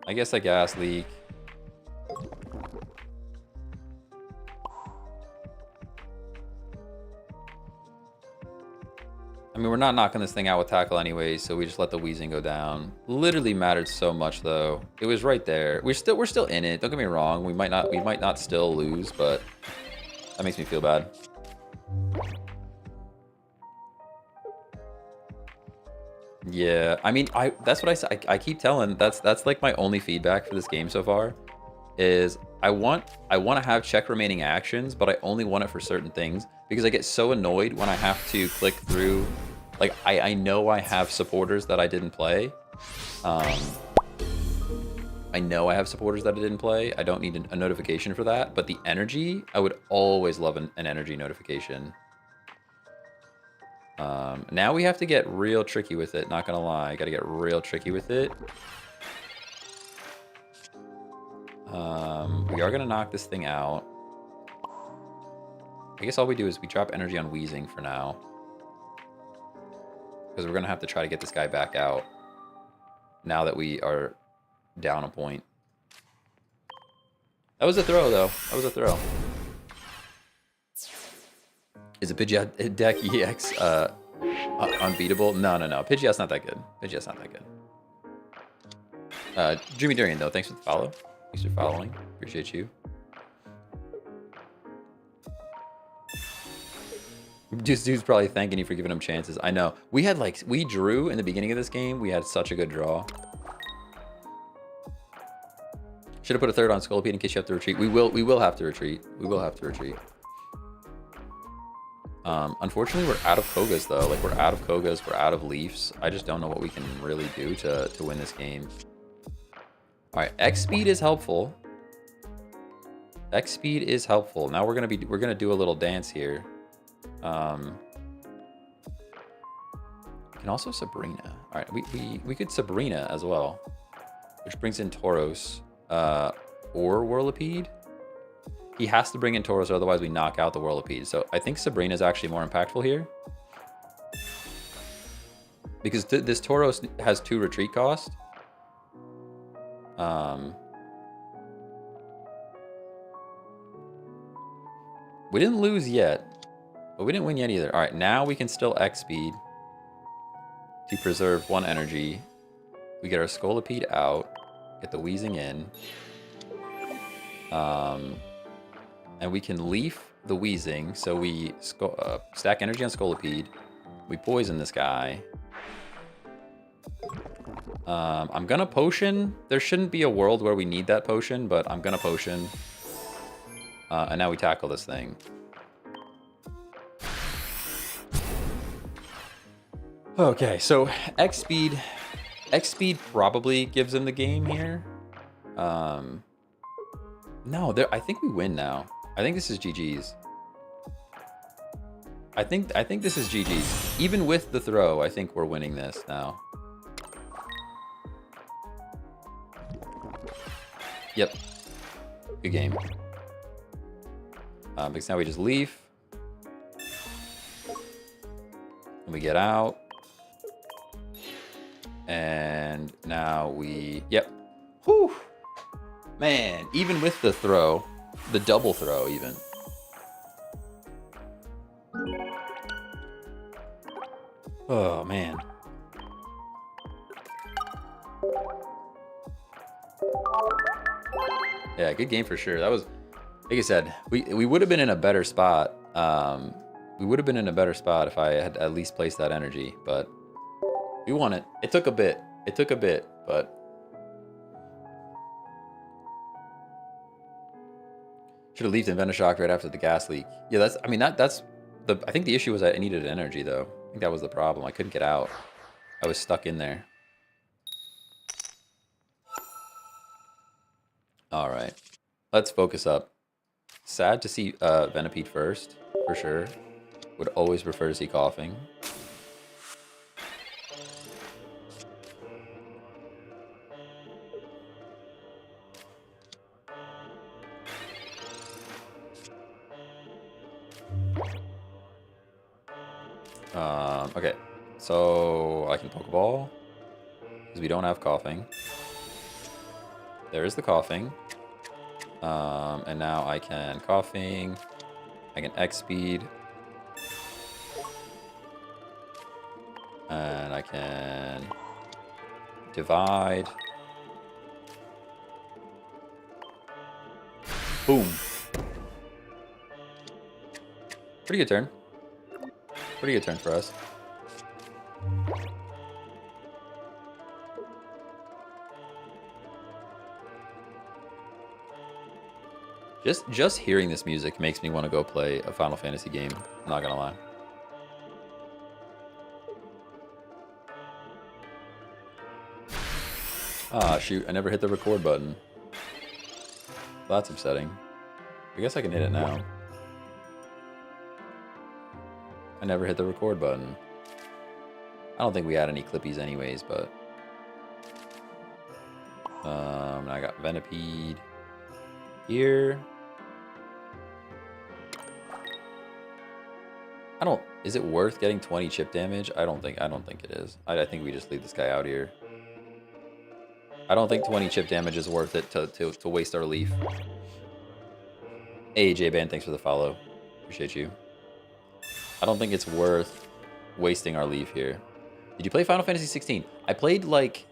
I guess a gas leak. I mean, we're not knocking this thing out with tackle anyway, so we just let the wheezing go down. Literally mattered so much though. It was right there. We're still in it. Don't get me wrong. We might not still lose, but that makes me feel bad. Yeah, I mean, that's what I say. I keep telling. That's like my only feedback for this game so far, is I want to have check remaining actions, but I only want it for certain things because I get so annoyed when I have to click through. Like I know I have supporters that I didn't play. I know I have supporters that I didn't play. I don't need a notification for that, but the energy, I would always love an energy notification. Now we have to get real tricky with it, not gonna lie. Gotta get real tricky with it. We are gonna knock this thing out. I guess all we do is we drop energy on wheezing for now. Because we're gonna have to try to get this guy back out. Now that we are down a point. That was a throw though. That was a throw. Is a Pidgeot deck EX unbeatable? No. Pidgeot's not that good. Pidgeot's not that good. Dreamy Durian, though, thanks for the follow. Thanks for following. Appreciate you. Dude's probably thanking you for giving him chances. I know. We drew in the beginning of this game. We had such a good draw. Should have put a third on Scolipede in case you have to retreat. We will have to retreat. We will have to retreat. Unfortunately, we're out of Kogas, though. Like, we're out of Kogas, we're out of Leafs. I just don't know what we can really do to win this game. All right, X speed is helpful. X speed is helpful. Now we're gonna do a little dance here. We can also Sabrina. All right, we could Sabrina as well, which brings in Tauros or Whirlipede. He has to bring in Tauros, or otherwise we knock out the Whirlipede. So I think Sabrina is actually more impactful here. Because this Tauros has 2 retreat cost. We didn't lose yet, but we didn't win yet either. All right, now we can still X speed to preserve 1 energy. We get our Scolipede out, get the wheezing in. And we can leaf the wheezing, so we stack energy on Scolipede. We poison this guy. I'm gonna potion. There shouldn't be a world where we need that potion, but I'm gonna potion. And now we tackle this thing. Okay, so X speed probably gives him the game here. No, I think we win now. I think this is GG's. I think this is GG's. Even with the throw, I think we're winning this now. Yep. Good game. Because now we just leave. And we get out. And now we... Yep. Whew. Man, even with the throw, the double throw even. Oh, man. Yeah, good game for sure. That was, like I said, we would have been in a better spot. We would have been in a better spot if I had at least placed that energy, but we won it. It took a bit. It took a bit, but should have left in Venoshock right after the gas leak. Yeah, that's I think the issue was I needed energy though. I think that was the problem. I couldn't get out. I was stuck in there. All right, let's focus up. Sad to see Venipede first, for sure. Would always prefer to see Coughing. Okay, so I can Pokeball because we don't have Coughing. There's the coughing. And now I can coughing. I can X speed. And I can divide. Boom. Pretty good turn. Pretty good turn for us. Just hearing this music makes me want to go play a Final Fantasy game. I'm not gonna lie. Ah, shoot. I never hit the record button. Well, that's upsetting. I guess I can hit it now. I never hit the record button. I don't think we had any clippies anyways, but... I got Venipede here. Is it worth getting 20 chip damage? I don't think it is. I think we just leave this guy out here. I don't think 20 chip damage is worth it to waste our leaf. Hey, J-Ban, thanks for the follow. Appreciate you. I don't think it's worth wasting our leaf here. Did you play Final Fantasy 16? I played, like,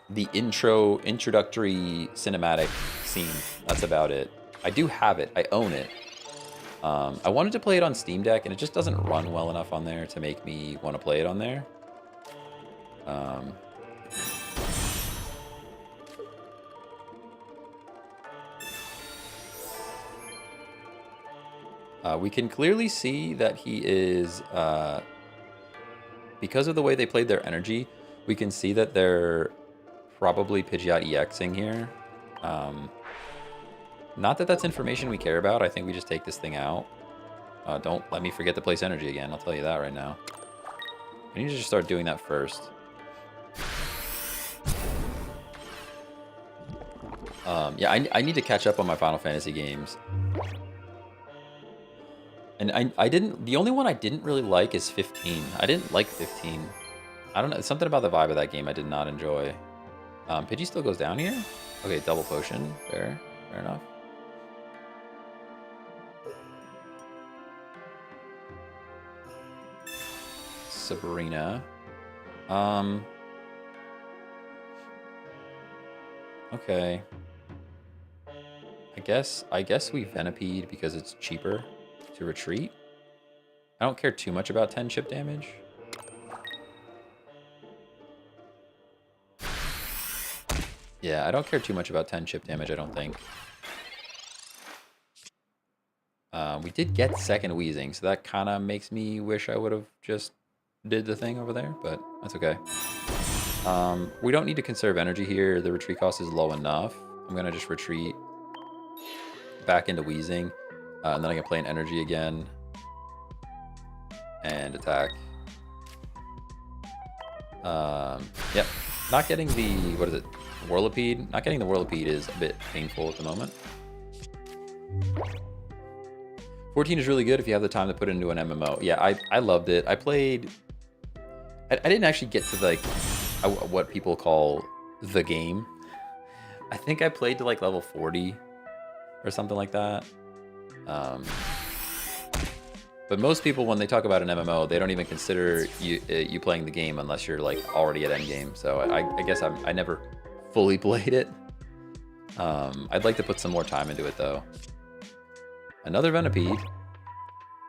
the introductory cinematic scene. That's about it. I do have it. I own it. I wanted to play it on Steam Deck, and it just doesn't run well enough on there to make me want to play it on there. We can clearly see that he is, because of the way they played their energy, we can see that they're probably Pidgeot EXing here. Not that that's information we care about. I think we just take this thing out. Don't let me forget to place energy again. I'll tell you that right now. I need to just start doing that first. Yeah, I need to catch up on my Final Fantasy games. And I didn't... The only one I didn't really like is 15. I didn't like 15. I don't know. Something about the vibe of that game I did not enjoy. Pidgey still goes down here? Okay, double potion. Fair enough. Sabrina. Okay. I guess we Venipede because it's cheaper to retreat. I don't care too much about 10 chip damage. Yeah, I don't care too much about 10 chip damage, I don't think. We did get second wheezing, so that kind of makes me wish I would have just did the thing over there, but that's okay. We don't need to conserve energy here. The retreat cost is low enough. I'm going to just retreat back into wheezing, and then I can play an energy again and attack. Yep, not getting the, what is it, Whirlipede? Not getting the Whirlipede is a bit painful at the moment. 14 is really good if you have the time to put it into an MMO. Yeah, I loved it. I played... I didn't actually get to, like, what people call the game. I think I played to, like, level 40 or something like that. But most people, when they talk about an MMO, they don't even consider you playing the game unless you're, like, already at endgame. So I guess I never fully played it. I'd like to put some more time into it, though. Another Venipede.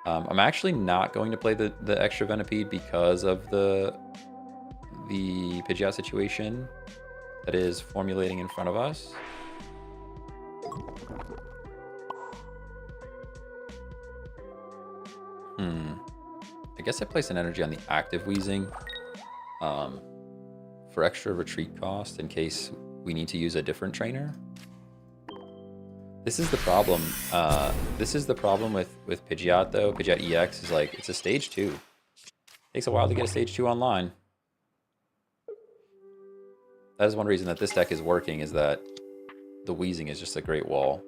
I'm actually not going to play the extra Venipede because of the Pidgeot situation that is formulating in front of us. I guess I place an energy on the active wheezing for extra retreat cost in case we need to use a different trainer. This is the problem. This is the problem with Pidgeot, though. Pidgeot EX is like, it's a stage 2. Takes a while to get a stage 2 online. That is one reason that this deck is working, is that the wheezing is just a great wall.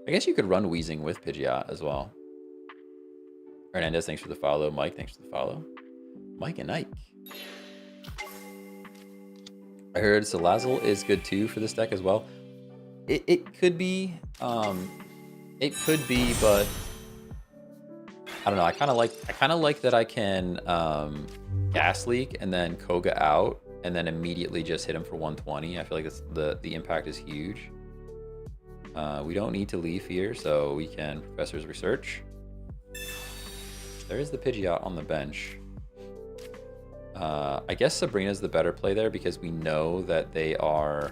I guess you could run wheezing with Pidgeot as well. Hernandez, thanks for the follow. Mike, thanks for the follow. Mike and Ike. I heard Salazzle is good too for this deck as well. It could be, but I don't know. I kind of like that I can gas leak and then Koga out and then immediately just hit him for 120. I feel like the impact is huge. We don't need to leave here, so we can Professor's Research. There is the Pidgeot on the bench. I guess Sabrina's the better play there because we know that they are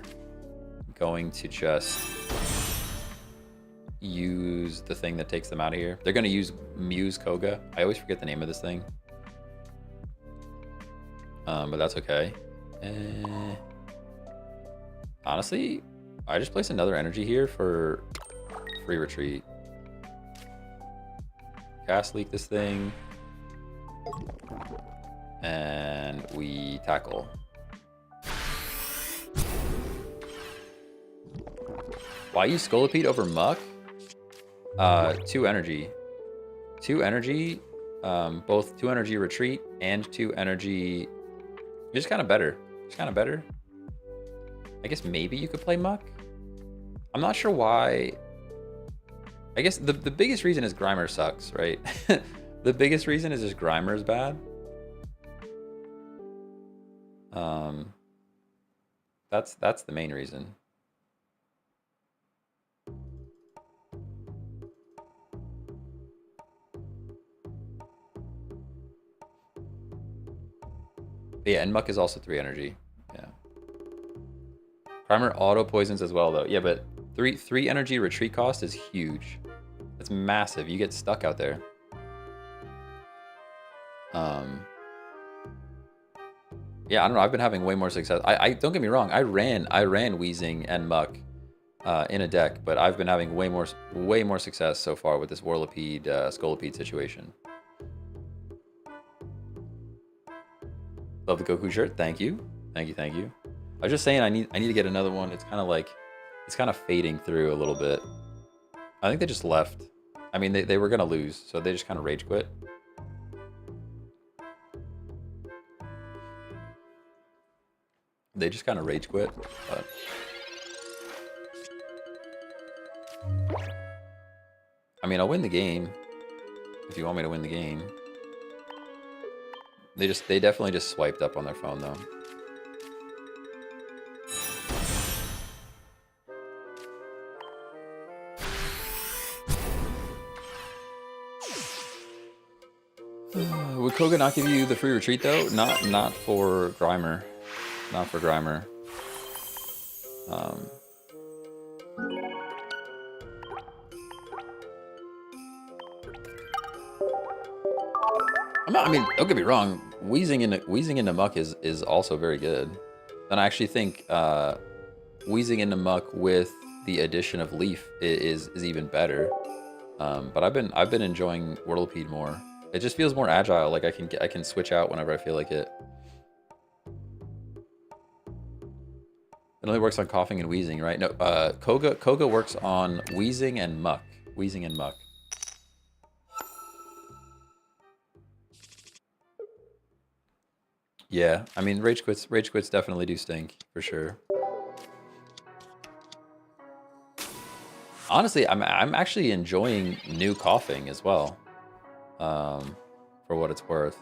going to just use the thing that takes them out of here. They're going to use Muse Koga. I always forget the name of this thing. But that's okay. Honestly, I just place another energy here for free retreat. Cast leak this thing. And we tackle. Why use Scolipede over Muck? 2 energy. 2 energy, both 2 energy retreat and 2 energy. It's kind of better. It's kind of better. I guess maybe you could play Muck. I'm not sure why. I guess the biggest reason is Grimer sucks, right? The biggest reason is just Grimer is bad. That's the main reason. But yeah, and Muck is also 3 energy. Yeah. Primer auto poisons as well though. Yeah, but 3 energy retreat cost is huge. That's massive. You get stuck out there. Yeah, I don't know. I've been having way more success. I don't get me wrong. I ran Wheezing and Muck in a deck, but I've been having way more success so far with this Whirlipede, Scolipede situation. Love the Goku shirt. Thank you. Thank you. Thank you. I was just saying I need to get another one. It's kind of like it's kind of fading through a little bit. I think they just left. I mean, they were gonna lose, so they just kind of rage quit. They just kind of rage quit, but I mean, I'll win the game if you want me to win the game. They definitely just swiped up on their phone though. Would Koga not give you the free retreat though? Not for Grimer. Not for Grimer. I mean, don't get me wrong. Wheezing into Muck is also very good, and I actually think Wheezing into Muck with the addition of Leaf is even better. But I've been enjoying Whirlipede more. It just feels more agile. Like I can switch out whenever I feel like it. It only works on coughing and wheezing, right? No, Koga works on wheezing and Muck. Wheezing and Muck. Yeah, I mean, rage quits definitely do stink, for sure. Honestly, I'm actually enjoying new coughing as well, for what it's worth.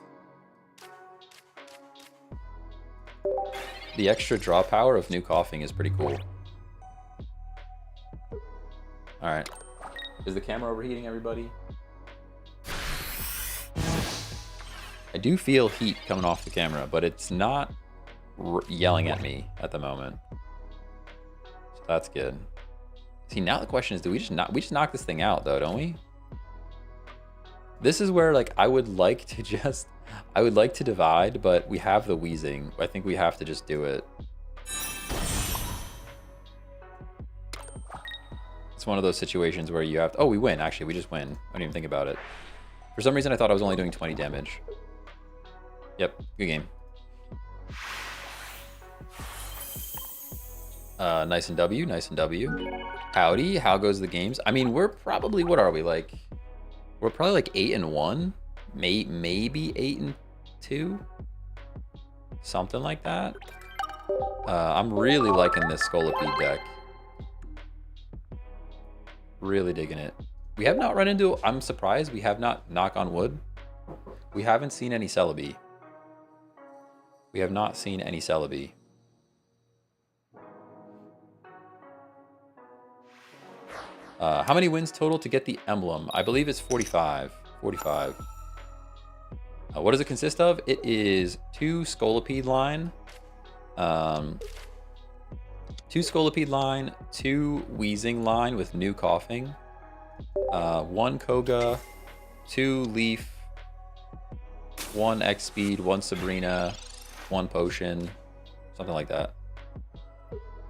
The extra draw power of new coughing is pretty cool. All right, is the camera overheating, everybody? I do feel heat coming off the camera, but it's not yelling at me at the moment. So that's good. See, now the question is, do we just knock this thing out though, don't we? This is where like I would like to divide, but we have the wheezing. I think we have to just do it. It's one of those situations where you have to, oh, we win. Actually, we just win. I don't even think about it. For some reason, I thought I was only doing 20 damage. Yep, good game. Nice and W, nice and W. Howdy, how goes the games? I mean, we're probably, what are we like? We're probably like 8-1, maybe 8-2, something like that. I'm really liking this Scolipede deck. Really digging it. We have not run into, I'm surprised we have not, knock on wood, we haven't seen any Celebi. We have not seen any Celebi. How many wins total to get the emblem? I believe it's 45. 45. What does it consist of? It is 2 Scolipede line, 2 Scolipede line, 2 Wheezing line with new coughing, 1 Koga, 2 Leaf, 1 X Speed, 1 Sabrina, 1 Potion, something like that.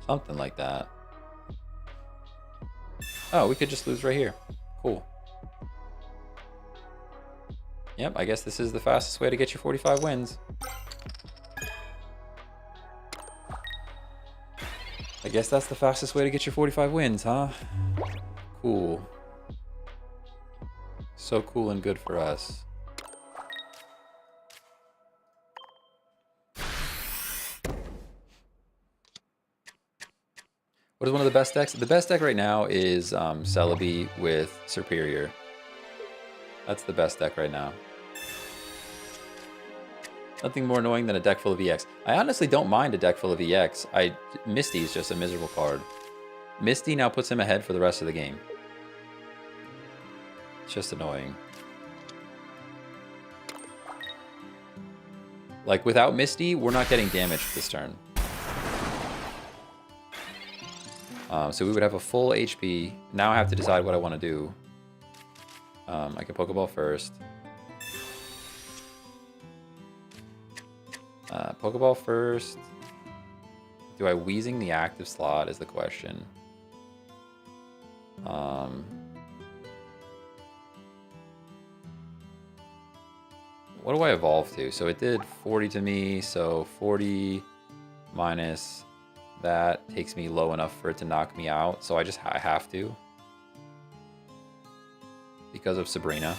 Something like that. Oh, we could just lose right here. Cool. Yep, I guess this is the fastest way to get your 45 wins. I guess that's the fastest way to get your 45 wins, huh? Cool. So cool and good for us. What is one of the best decks? The best deck right now is Celebi with Superior. That's the best deck right now. Nothing more annoying than a deck full of EX. I honestly don't mind a deck full of EX. Misty is just a miserable card. Misty now puts him ahead for the rest of the game. It's just annoying. Like, without Misty, we're not getting damaged this turn. So we would have a full HP. Now I have to decide what I want to do. I can Pokeball first. Pokeball first. Do I Wheezing the active slot is the question. What do I evolve to? So it did 40 to me, so 40 minus that takes me low enough for it to knock me out. So I have to. Because of Sabrina.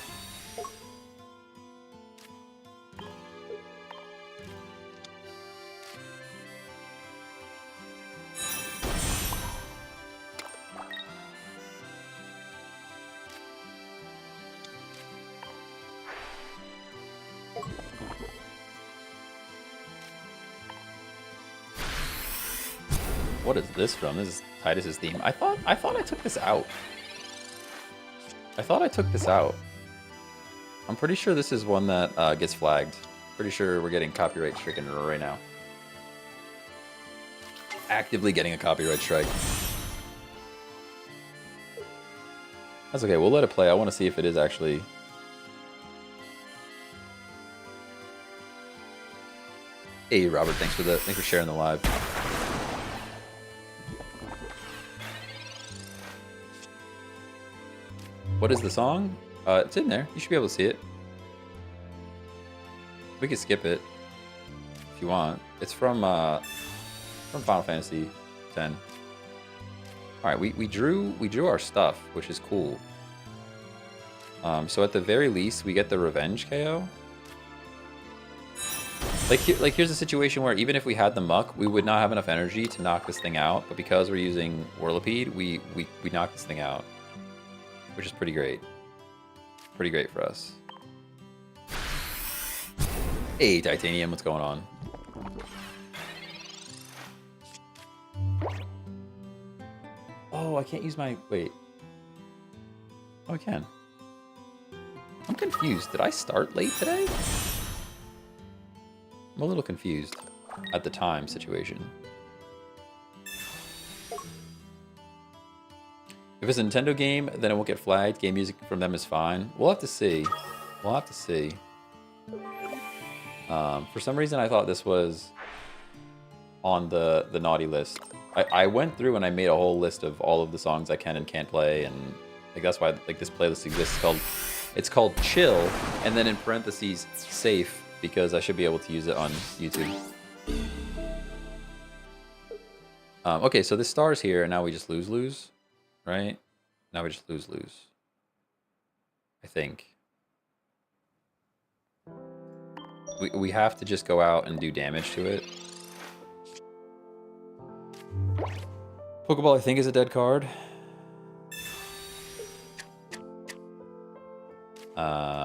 What is this from? This is Titus's theme. I thought I took this out. I thought I took this out. I'm pretty sure this is one that gets flagged. Pretty sure we're getting copyright stricken right now. Actively getting a copyright strike. That's okay, we'll let it play. I want to see if it is actually... Hey Robert, thanks for sharing the live. What is the song? It's in there. You should be able to see it. We can skip it if you want. It's from Final Fantasy X. All right, we drew our stuff, which is cool. So at the very least, we get the revenge KO. Like here's a situation where even if we had the muck, we would not have enough energy to knock this thing out. But because we're using Whirlipede, we knock this thing out. Which is pretty great. Pretty great for us. Hey, Titanium, what's going on? Oh, I can't use my... Wait. Oh, I can. I'm confused. Did I start late today? I'm a little confused at the time situation. If it's a Nintendo game, then it won't get flagged. Game music from them is fine. We'll have to see. We'll have to see. For some reason, I thought this was on the naughty list. I went through and I made a whole list of all of the songs I can and can't play, and like that's why like this playlist exists. It's called Chill, and then in parentheses safe, because I should be able to use it on YouTube. Okay, so this star's here, and now we just lose. Right? Now we just lose. I think. We have to just go out and do damage to it. Pokeball, I think, is a dead card.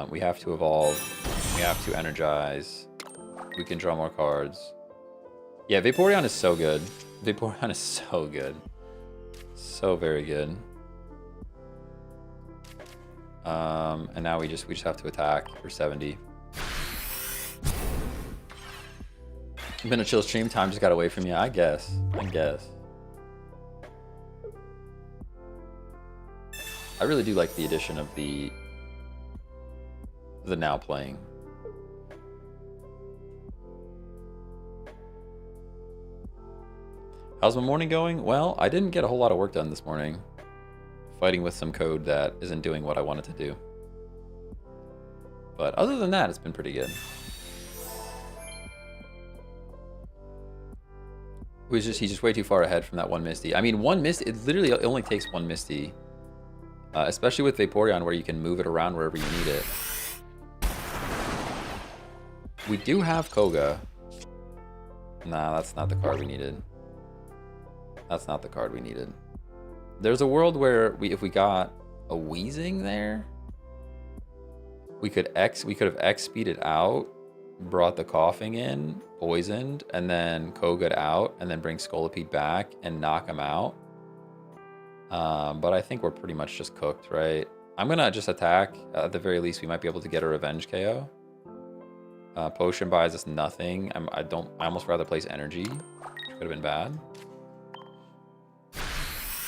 We have to evolve. We have to energize. We can draw more cards. Yeah, Vaporeon is so good. Vaporeon is so good. So very good. And now we just have to attack for 70. It's been a chill stream. Time just got away from you. I guess. I really do like the addition of the now playing. How's my morning going? Well, I didn't get a whole lot of work done this morning. Fighting with some code that isn't doing what I wanted to do. But other than that, it's been pretty good. He's just way too far ahead from that one Misty. I mean, one Misty, it literally only takes one Misty. Especially with Vaporeon, where you can move it around wherever you need it. We do have Koga. Nah, that's not the card we needed. That's not the card we needed. There's a world where if we got a Weezing there, we could have X speeded out, brought the coughing in, poisoned, and then Koga'd out, and then bring Scolipede back and knock him out. But I think we're pretty much just cooked, right? I'm gonna just attack. At the very least, we might be able to get a revenge KO. Potion buys us nothing. I almost rather place energy, which could have been bad.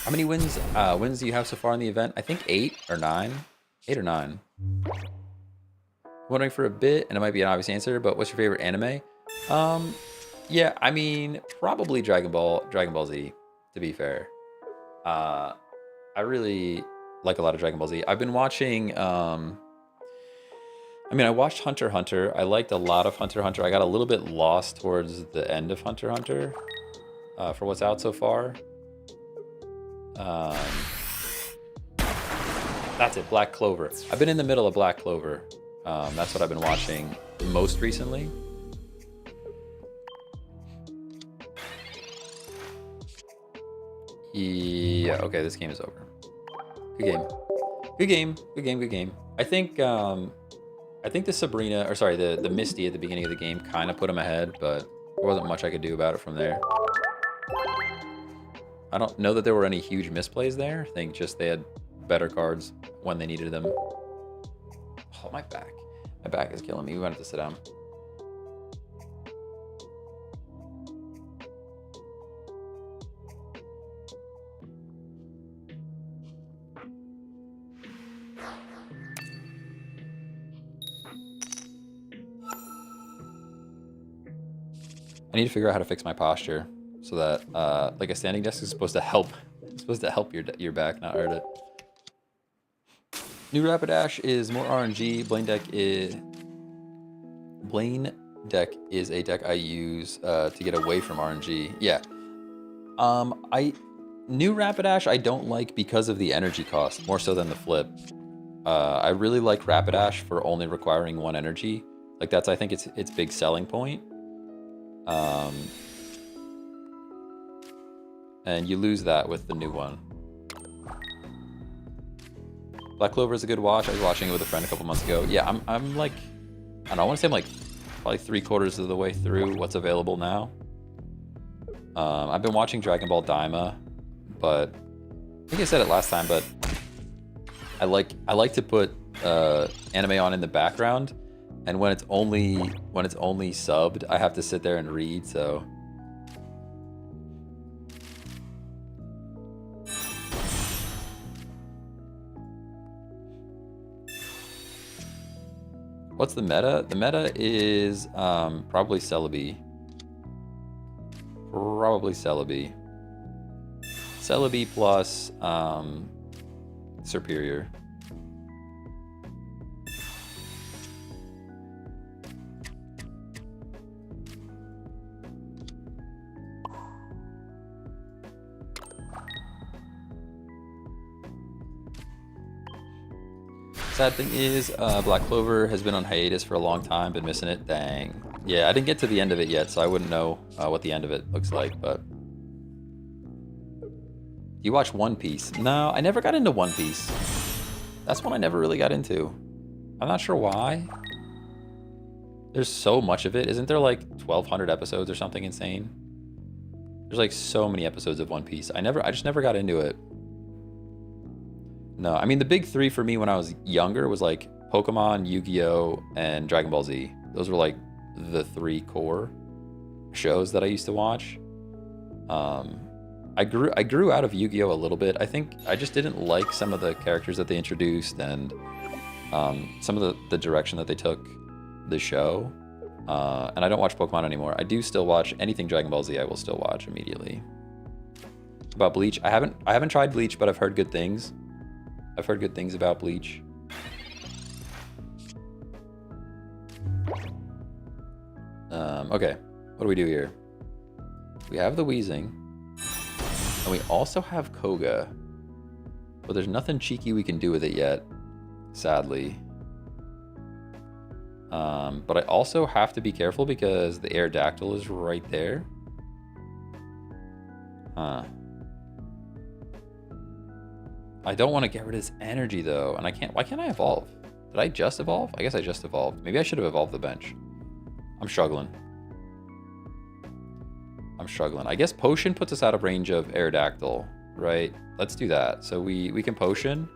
How many wins do you have so far in the event? I think 8 or 9. 8 or 9. Wondering for a bit, and it might be an obvious answer, but what's your favorite anime? Yeah, I mean, probably Dragon Ball Z, to be fair. I really like a lot of Dragon Ball Z. I've been watching, I watched Hunter x Hunter. I liked a lot of Hunter x Hunter. I got a little bit lost towards the end of Hunter x Hunter for what's out so far. That's it, Black Clover. I've been in the middle of Black Clover. That's what I've been watching most recently. Yeah, okay, this game is over. Good game. Good game. Good game. Good game. I think the Sabrina, or sorry, the Misty at the beginning of the game kind of put him ahead, but there wasn't much I could do about it from there. I don't know that there were any huge misplays there. I think just they had better cards when they needed them. Oh, my back. My back is killing me. We might have to sit down. I need to figure out how to fix my posture so that like a standing desk is supposed to help. It's supposed to help your back, not hurt it. New Rapidash is more RNG. Blaine Deck is a deck I use to get away from RNG. Yeah. New Rapidash I don't like because of the energy cost, more so than the flip. I really like Rapidash for only requiring 1 energy. Like that's, I think its big selling point. And you lose that with the new one. Black Clover is a good watch. I was watching it with a friend a couple months ago. Yeah, I'm like, I don't know, I want to say I'm like probably 3/4 of the way through what's available now. I've been watching Dragon Ball Daima, but I think I said it last time, but I like to put anime on in the background, and when it's only subbed, I have to sit there and read, so. What's the meta? The meta is probably Celebi. Probably Celebi. Celebi plus Superior. Sad thing is, Black Clover has been on hiatus for a long time, been missing it. Dang. Yeah, I didn't get to the end of it yet, so I wouldn't know what the end of it looks like, but Do you watch One Piece? No, I never got into One Piece. That's one I never really got into. I'm not sure why. There's so much of it. Isn't there like 1,200 episodes or something insane? There's like so many episodes of One Piece. I just never got into it. No, I mean the big three for me when I was younger was like Pokemon, Yu-Gi-Oh, and Dragon Ball Z. Those were like the three core shows that I used to watch. I grew out of Yu-Gi-Oh a little bit. I think I just didn't like some of the characters that they introduced and some of the direction that they took the show. And I don't watch Pokemon anymore. I do still watch anything Dragon Ball Z. I will still watch immediately. About Bleach, I haven't tried Bleach, but I've heard good things. I've heard good things about Bleach. Okay, what do we do here? We have the Weezing. And we also have Koga. But there's nothing cheeky we can do with it yet, sadly. But I also have to be careful because the Aerodactyl is right there. Huh. I don't want to get rid of this energy though, and I can't. Why can't I evolve? Did I just evolve? I guess I just evolved. Maybe I should have evolved the bench. I'm struggling. I guess Potion puts us out of range of Aerodactyl, right? Let's do that. So we can Potion.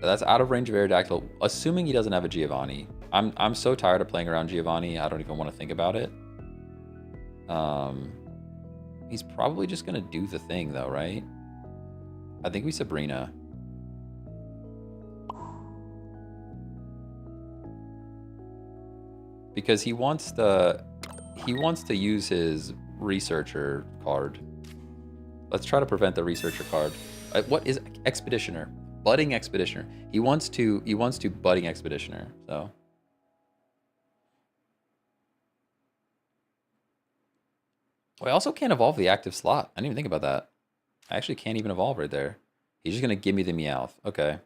That's out of range of Aerodactyl, assuming he doesn't have a Giovanni. I'm so tired of playing around Giovanni, I don't even want to think about it. He's probably just gonna do the thing though, right? I think we Sabrina. Because he wants to use his Researcher card. Let's try to prevent the Researcher card. What is Expeditioner? Budding Expeditioner. He wants to Budding Expeditioner, so. Well, I also can't evolve the active slot. I didn't even think about that. I actually can't even evolve right there. He's just gonna give me the Meowth. Okay.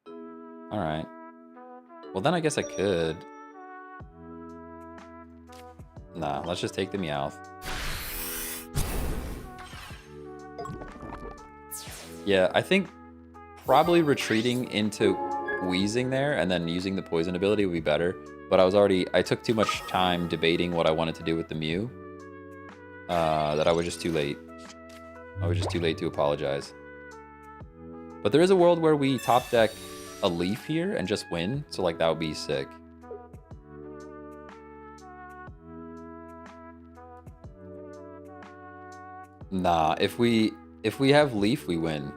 Alright. Well then I guess I could. Nah, let's just take the Meowth. Yeah, I think probably retreating into Weezing there and then using the poison ability would be better. But I took too much time debating what I wanted to do with the Mew. That I was just too late. I was just too late to apologize. But there is a world where we top deck a Leaf here and just win. So like that would be sick. Nah, if we have Leaf, we win.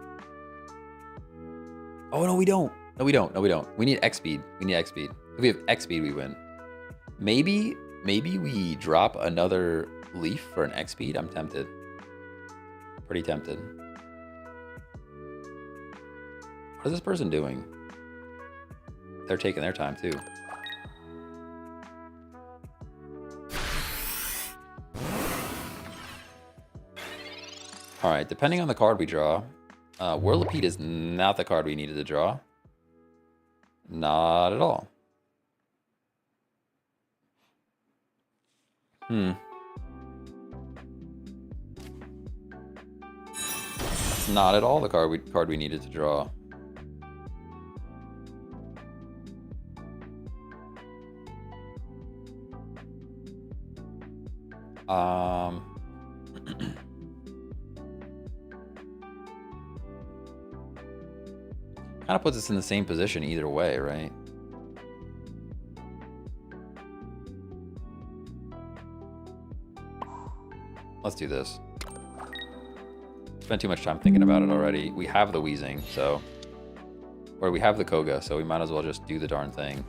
Oh no, we don't. No, we don't. No, we don't. We need X speed. We need X speed. If we have X speed, we win. Maybe we drop another Leaf for an X speed. I'm tempted. Pretty tempted. What is this person doing? They're taking their time too. All right, depending on the card we draw, Whirlipede is not the card we needed to draw. Not at all. That's not at all the card we needed to draw. Kind of puts us in the same position either way, right? Let's do this. Spent too much time thinking about it already. We have the Weezing, so... Or we have the Koga, so we might as well just do the darn thing.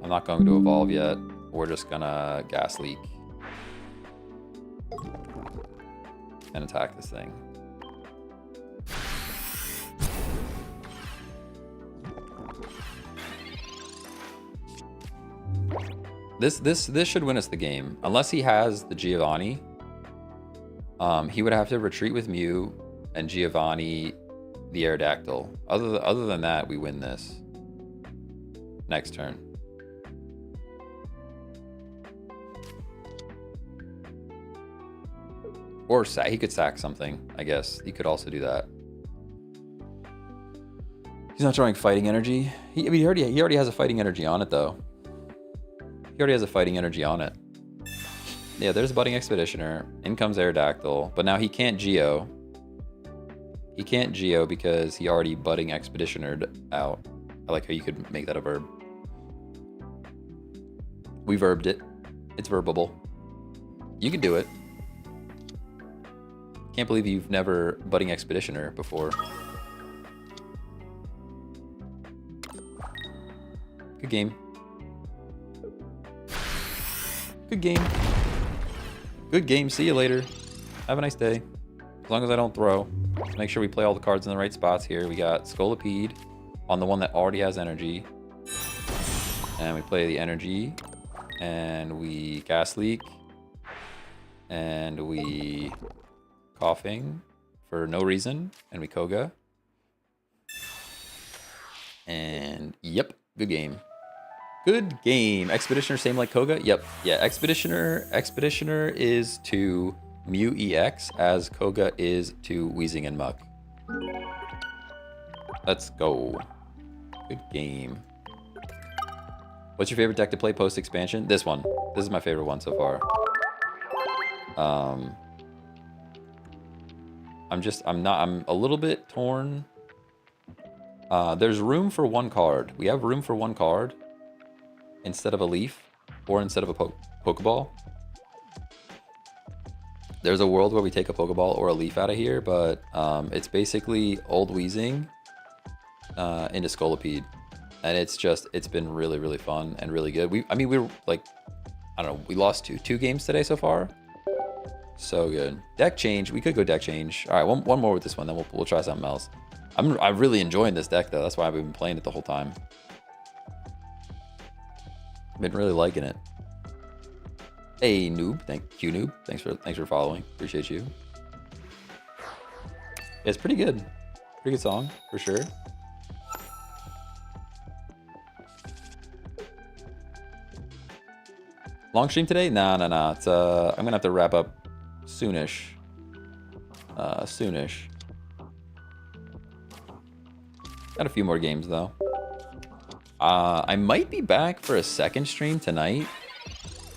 I'm not going to evolve yet. We're just gonna Gas Leak. And attack this thing. This should win us the game. Unless he has the Giovanni. He would have to retreat with Mew and Giovanni the Aerodactyl. Other than that, we win this. Next turn. Or he could sack something, I guess. He could also do that. He's not drawing fighting energy. He already has a fighting energy on it, though. He already has a fighting energy on it. Yeah, there's Budding Expeditioner. In comes Aerodactyl. But now he can't Geo. He can't Geo because he already Budding Expeditionered out. I like how you could make that a verb. We verbed it. It's verbable. You can do it. Can't believe you've never Budding Expeditioner before. Good game. Good game. Good game. See you later. Have a nice day. As long as I don't throw. Make sure we play all the cards in the right spots here. We got Scolipede on the one that already has energy. And we play the energy. And we Gas Leak. And we Coughing for no reason. And we Koga. And yep, good game. Good game. Expeditioner, same like Koga? Yep. Yeah, Expeditioner is to Mew EX as Koga is to Weezing and Muck. Let's go. Good game. What's your favorite deck to play post-expansion? This one. This is my favorite one so far. I'm a little bit torn. There's room for one card. We have room for one card instead of a leaf or instead of a Pokeball. There's a world where we take a Pokeball or a leaf out of here, but it's basically old Weezing into Scolipede. And it's been really, really fun and really good. We were like, I don't know, we lost two games today so far. So good. Deck change. We could go deck change. All right, one more with this one, then we'll try something else. I'm really enjoying this deck though. That's why I've been playing it the whole time. Been really liking it. Hey Noob, thank you Noob. Thanks for following. Appreciate you. Yeah, it's pretty good. Pretty good song for sure. Long stream today? Nah. It's I'm gonna have to wrap up soonish. Soonish. Got a few more games though. I might be back for a second stream tonight.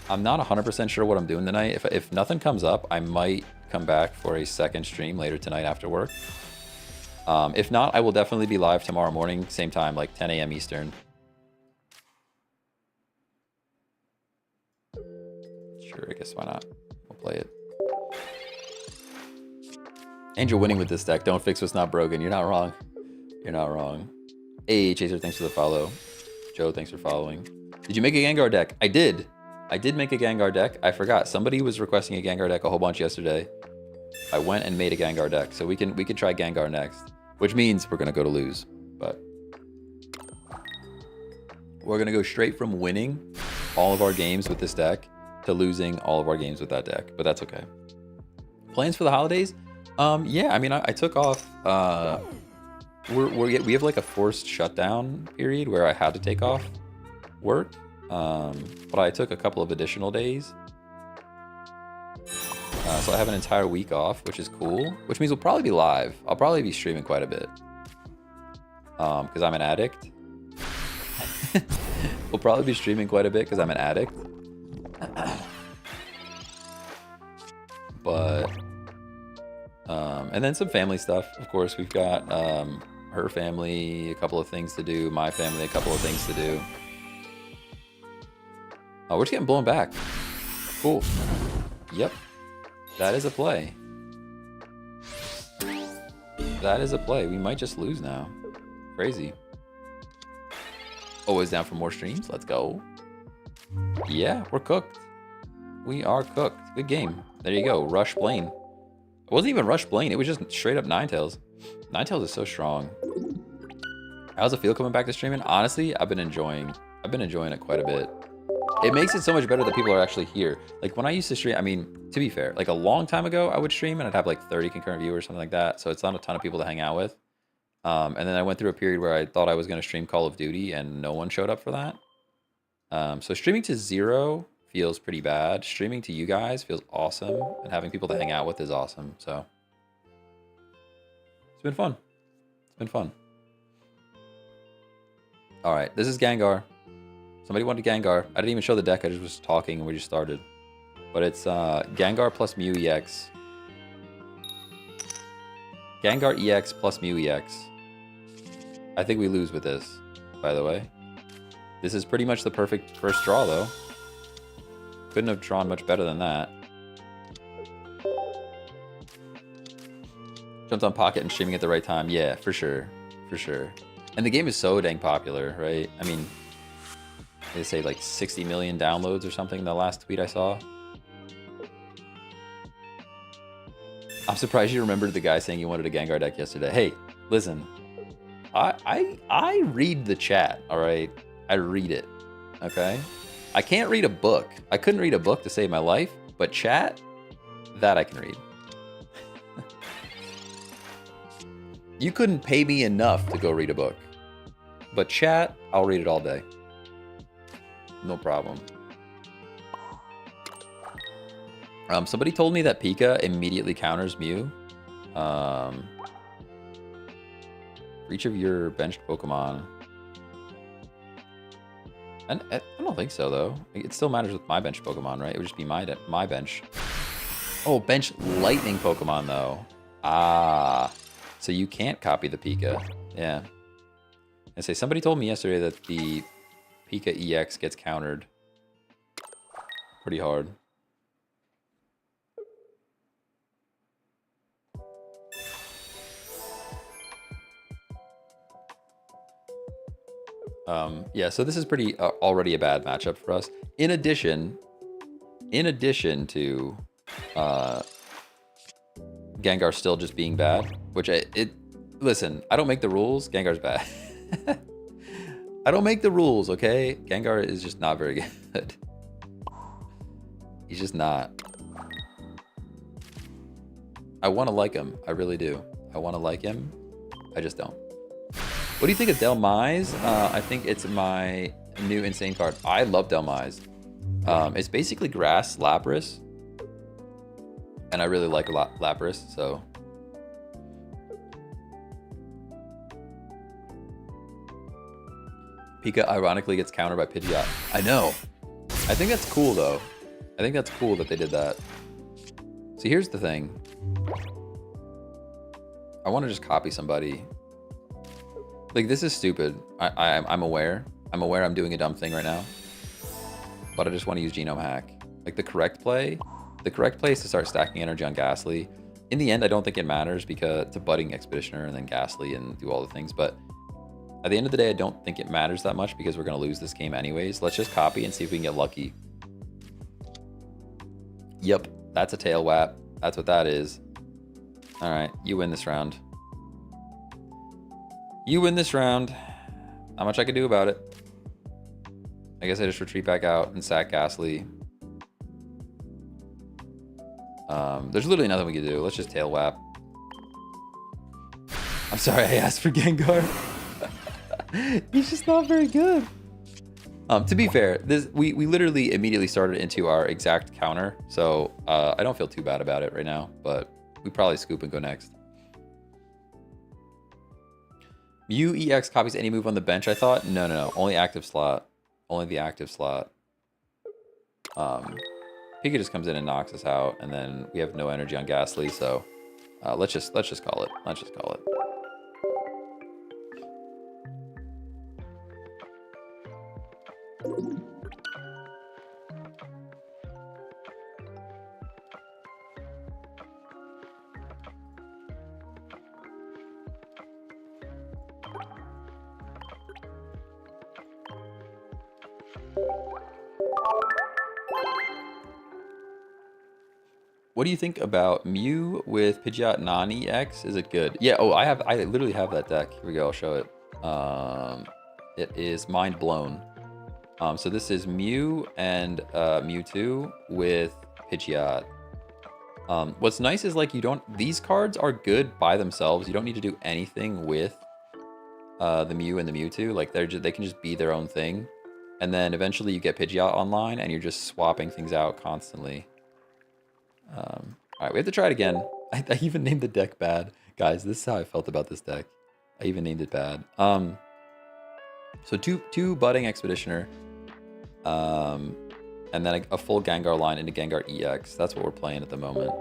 I'm not 100% sure what I'm doing tonight. If nothing comes up, I might come back for a second stream later tonight after work. If not, I will definitely be live tomorrow morning, same time, like 10 a.m. Eastern. Sure, I guess why not? We'll play it. Angel winning with this deck. Don't fix what's not broken. You're not wrong. You're not wrong. Hey, Chaser, thanks for the follow. Joe, thanks for following. Did you make a Gengar deck? I did. I did make a Gengar deck. I forgot. Somebody was requesting a Gengar deck a whole bunch yesterday. I went and made a Gengar deck. So we can try Gengar next. Which means we're going to go to lose. But we're going to go straight from winning all of our games with this deck to losing all of our games with that deck. But that's okay. Plans for the holidays? Yeah, I mean, I took off... we have like a forced shutdown period where I had to take off work, but I took a couple of additional days, so I have an entire week off, which is cool, which means we'll probably be live. I'll probably be streaming quite a bit because I'm an addict. We'll probably be streaming quite a bit because I'm an addict. But and then some family stuff, of course. We've got her family, a couple of things to do. My family, a couple of things to do. Oh, we're just getting blown back. Cool. Yep. That is a play. That is a play. We might just lose now. Crazy. Always down for more streams. Let's go. Yeah, we're cooked. We are cooked. Good game. There you go. Rush Blaine. It wasn't even Rush Blaine. It was just straight up Ninetales. Ninetales is so strong. How's it feel coming back to streaming? Honestly, I've been enjoying it quite a bit. It makes it so much better that people are actually here. Like when I used to stream, I mean, to be fair, like a long time ago, I would stream and I'd have like 30 concurrent viewers, something like that. So it's not a ton of people to hang out with. And then I went through a period where I thought I was going to stream Call of Duty and no one showed up for that. So streaming to 0 feels pretty bad. Streaming to you guys feels awesome, and having people to hang out with is awesome. So it's been fun. It's been fun. All right, this is Gengar. Somebody wanted Gengar. I didn't even show the deck. I just was talking and we just started. But it's Gengar plus Mew EX. Gengar EX plus Mew EX. I think we lose with this, by the way. This is pretty much the perfect first draw, though. Couldn't have drawn much better than that. Jumped on Pocket and streaming at the right time. Yeah, for sure. For sure. And the game is so dang popular, right? I mean, they say like 60 million downloads or something, the last tweet I saw. I'm surprised you remembered the guy saying you wanted a Gengar deck yesterday. Hey, listen. I read the chat, all right? I read it, okay? I can't read a book. I couldn't read a book to save my life, but chat, that I can read. You couldn't pay me enough to go read a book. But chat, I'll read it all day. No problem. Somebody told me that Pika immediately counters Mew. For each of your benched Pokemon. And I don't think so, though. It still matters with my bench Pokemon, right? It would just be my bench. Oh, bench Lightning Pokemon, though. Ah. So you can't copy the Pika. Yeah. And say somebody told me yesterday that the Pika EX gets countered pretty hard. Yeah, so this is pretty already a bad matchup for us. In addition to Gengar still just being bad, which listen, I don't make the rules. Gengar's bad. I don't make the rules, okay? Gengar is just not very good. He's just not. I want to like him. I really do. I want to like him. I just don't. What do you think of Delmise? I think it's my new insane card. I love Delmise. It's basically grass Lapras. And I really like Lapras, so. Pika ironically gets countered by Pidgeot. I know. I think that's cool, though. I think that's cool that they did that. See, here's the thing. I want to just copy somebody. Like, this is stupid. I'm aware. I'm aware I'm doing a dumb thing right now. But I just want to use Genome Hack. Like, the correct play is to start stacking energy on Ghastly. In the end, I don't think it matters because it's a budding Expeditioner and then Ghastly and do all the things. But at the end of the day, I don't think it matters that much because we're going to lose this game anyways. Let's just copy and see if we can get lucky. Yep, that's a tail whap. That's what that is. All right, you win this round. You win this round. Not much I can do about it. I guess I just retreat back out and sack Ghastly. There's literally nothing we can do. Let's just tail whap. I'm sorry I asked for Gengar. He's just not very good. To be fair, we literally immediately started into our exact counter. So I don't feel too bad about it right now. But we probably scoop and go next. Mew EX copies any move on the bench, I thought? No. Only active slot. Only the active slot. Pika just comes in and knocks us out, and then we have no energy on Ghastly, so let's just call it. Let's just call it. What do you think about Mew with Pidgeot non-EX? Is it good? Yeah, oh, I literally have that deck. Here we go, I'll show it. It is Mind Blown. So this is Mew and Mewtwo with Pidgeot. What's nice is like these cards are good by themselves. You don't need to do anything with the Mew and the Mewtwo. Like they can just be their own thing. and then eventually you get Pidgeot online, and you're just swapping things out constantly. All right, we have to try it again. I even named the deck bad. Guys, this is how I felt about this deck. I even named it bad. So two Budding Expeditioner, and then a full Gengar line into Gengar EX. That's what we're playing at the moment.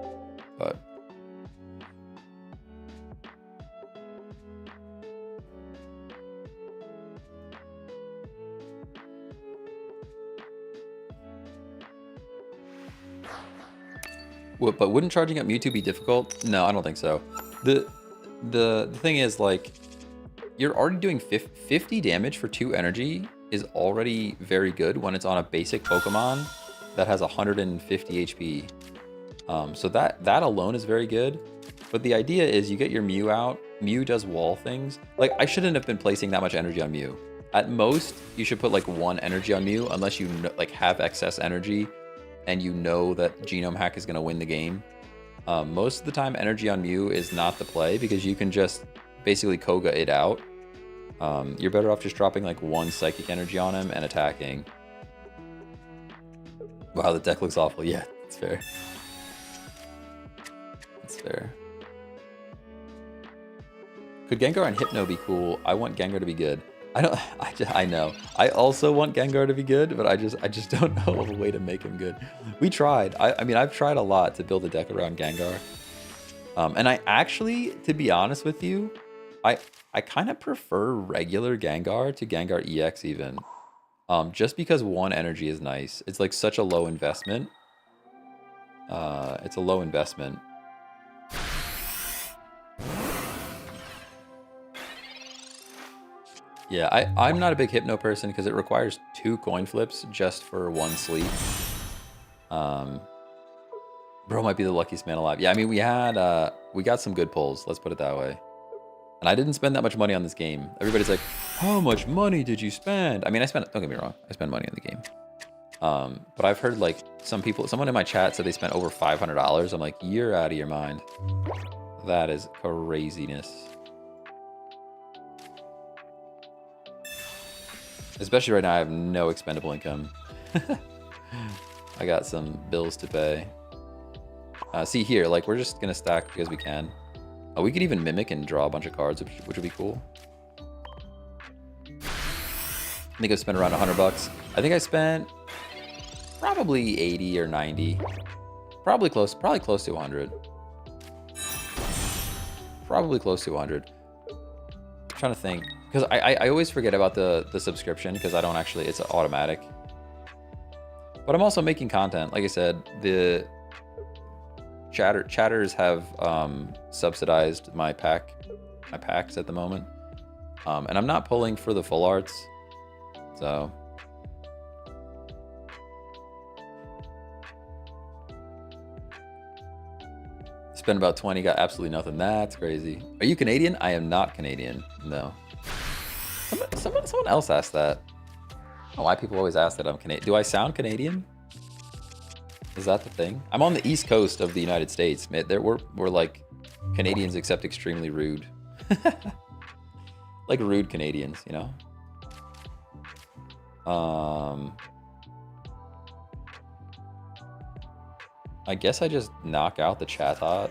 But wouldn't charging up Mewtwo be difficult? No, I don't think so. The thing is, like, you're already doing 50 damage for 2 energy is already very good when it's on a basic Pokemon that has 150 HP. So that alone is very good. But the idea is you get your Mew out. Mew does wall things. Like, I shouldn't have been placing that much energy on Mew. At most, you should put like 1 energy on Mew, unless you like have excess energy and you know that Genome Hack is going to win the game. Most of the time, energy on Mew is not the play because you can just basically Koga it out. You're better off just dropping like 1 Psychic Energy on him and attacking. Wow, the deck looks awful. Yeah, it's fair. It's fair. Could Gengar and Hypno be cool? I want Gengar to be good. I know. I also want Gengar to be good, but I just don't know of a way to make him good. We tried. I mean, I've tried a lot to build a deck around Gengar. And I actually, to be honest with you, I kind of prefer regular Gengar to Gengar EX even. Just because 1 energy is nice. It's like such a low investment. It's a low investment. Yeah, I'm not a big Hypno person because it requires 2 coin flips just for 1 sleep. Bro might be the luckiest man alive. Yeah, I mean, we got some good pulls, let's put it that way. And I didn't spend that much money on this game. Everybody's like, how much money did you spend? I mean, don't get me wrong, I spent money on the game. But I've heard like someone in my chat said they spent over $500. I'm like, you're out of your mind. That is craziness. Especially right now, I have no expendable income. I got some bills to pay. See here, like, we're just gonna stack because we can. We could even mimic and draw a bunch of cards, which would be cool. I think I spent around $100. I think I spent probably 80 or 90. Probably close to 100. Probably close to 100. I'm trying to think. Because I always forget about the subscription because I don't actually, it's automatic. But I'm also making content. Like I said, the chatters have subsidized my packs at the moment. And I'm not pulling for the full arts. So spent about 20, got absolutely nothing. That's crazy. Are you Canadian? I am not Canadian. No. Someone else asked that. I don't know why people always ask that I'm Canadian. Do I sound Canadian? Is that the thing? I'm on the East Coast of the United States. We're like Canadians except extremely rude. Like rude Canadians, you know? I guess I just knock out the Chatot.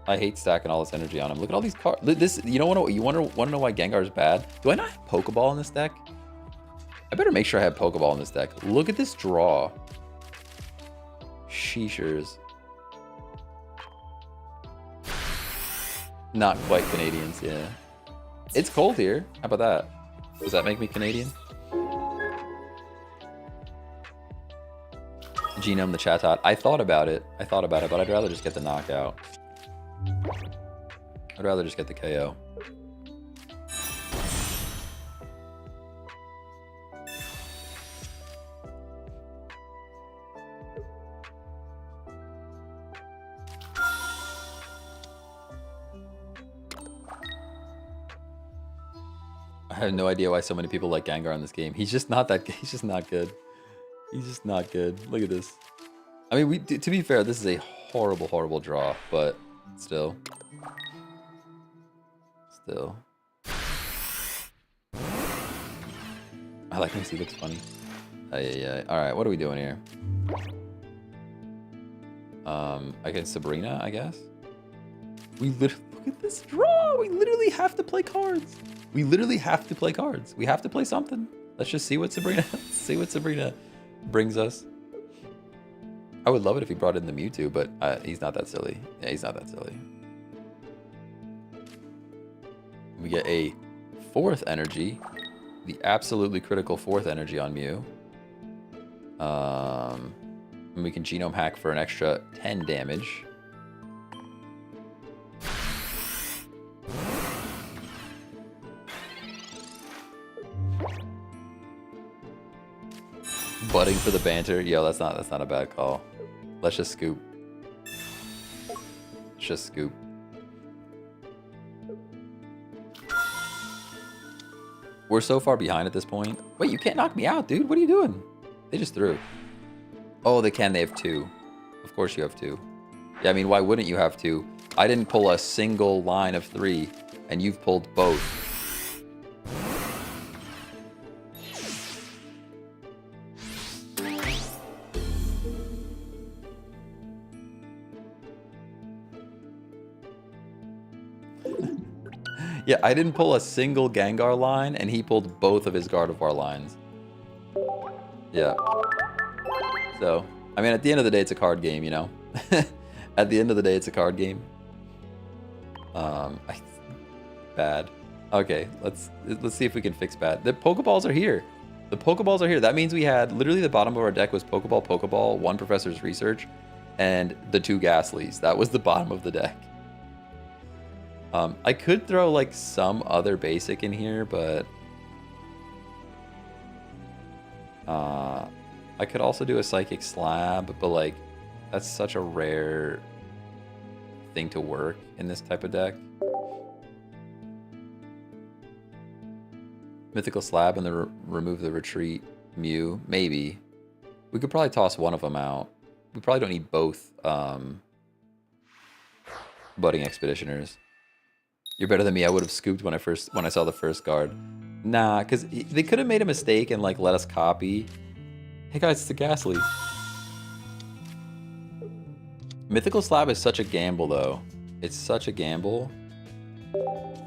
I hate stacking all this energy on him. Look at all these cards. You want to know why Gengar is bad? Do I not have Pokeball in this deck? I better make sure I have Pokeball in this deck. Look at this draw. Sheeshers. Not quite Canadians, yeah. It's cold here. How about that? Does that make me Canadian? Genome the Chatot. I thought about it, but I'd rather just get the knockout. I'd rather just get the KO. I have no idea why so many people like Gengar in this game. He's just not that. He's just not good. He's just not good. Look at this. I mean, to be fair, this is a horrible, horrible draw, but still. Still. I like this. He looks funny. Alright, what are we doing here? Against Sabrina, I guess? Look at this draw! We literally have to play cards. We literally have to play cards. We have to play something. Let's just see what Sabrina brings us. I would love it if he brought in the Mewtwo, but he's not that silly. Yeah, he's not that silly. We get a 4th energy. The absolutely critical 4th energy on Mew. And we can genome hack for an extra 10 damage. Butting for the banter. Yo, that's not a bad call. Let's just scoop. Let's just scoop. We're so far behind at this point. Wait, you can't knock me out, dude. What are you doing? They just threw. Oh, they can. They have 2. Of course you have 2. Yeah, I mean, why wouldn't you have 2? I didn't pull a single line of 3, and you've pulled both. Yeah, I didn't pull a single Gengar line, and he pulled both of his Gardevoir lines. Yeah. So, I mean, at the end of the day, it's a card game, you know? At the end of the day, it's a card game. Bad. Okay, let's see if we can fix bad. The Pokeballs are here. The Pokeballs are here. That means we had, literally the bottom of our deck was Pokeball, Pokeball, 1 Professor's Research, and the 2 Ghastlies. That was the bottom of the deck. I could throw like some other basic in here, but I could also do a Psychic Slab, but like that's such a rare thing to work in this type of deck. Mythical Slab and the remove the retreat Mew, maybe. We could probably toss one of them out. We probably don't need both Budding Expeditioners. You're better than me. I would have scooped when I saw the first card. Nah, because they could have made a mistake and like let us copy. Hey guys, it's the Ghastly. Mythical Slab is such a gamble though. It's such a gamble.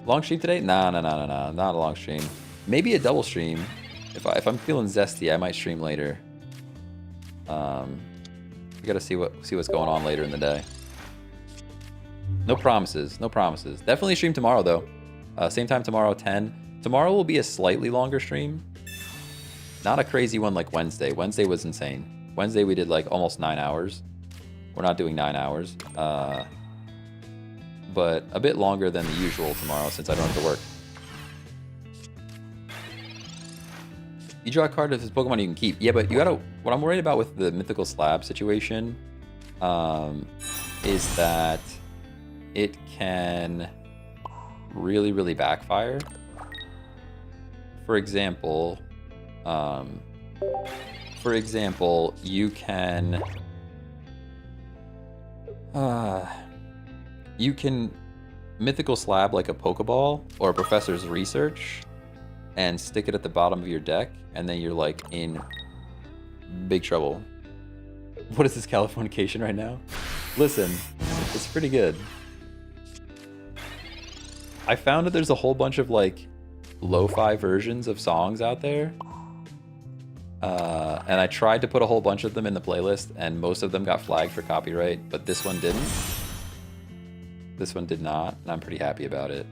Long stream today? Nah, not a long stream. Maybe a double stream. If I'm feeling zesty, I might stream later. We gotta see what's going on later in the day. No promises, no promises. Definitely stream tomorrow though. Same time tomorrow, 10. Tomorrow will be a slightly longer stream. Not a crazy one like Wednesday. Wednesday was insane. Wednesday we did like almost 9 hours. We're not doing 9 hours. But a bit longer than the usual tomorrow since I don't have to work. You draw a card if it's Pokemon you can keep. Yeah, but you gotta... What I'm worried about with the Mythical Slab situation is that it can really, really backfire. For example, you can Mythical Slab like a Pokeball or a Professor's Research and stick it at the bottom of your deck, and then you're like in big trouble. What is this, Californication right now? Listen, it's pretty good. I found that there's a whole bunch of like lo-fi versions of songs out there. And I tried to put a whole bunch of them in the playlist, and most of them got flagged for copyright, but this one didn't. This one did not, and I'm pretty happy about it.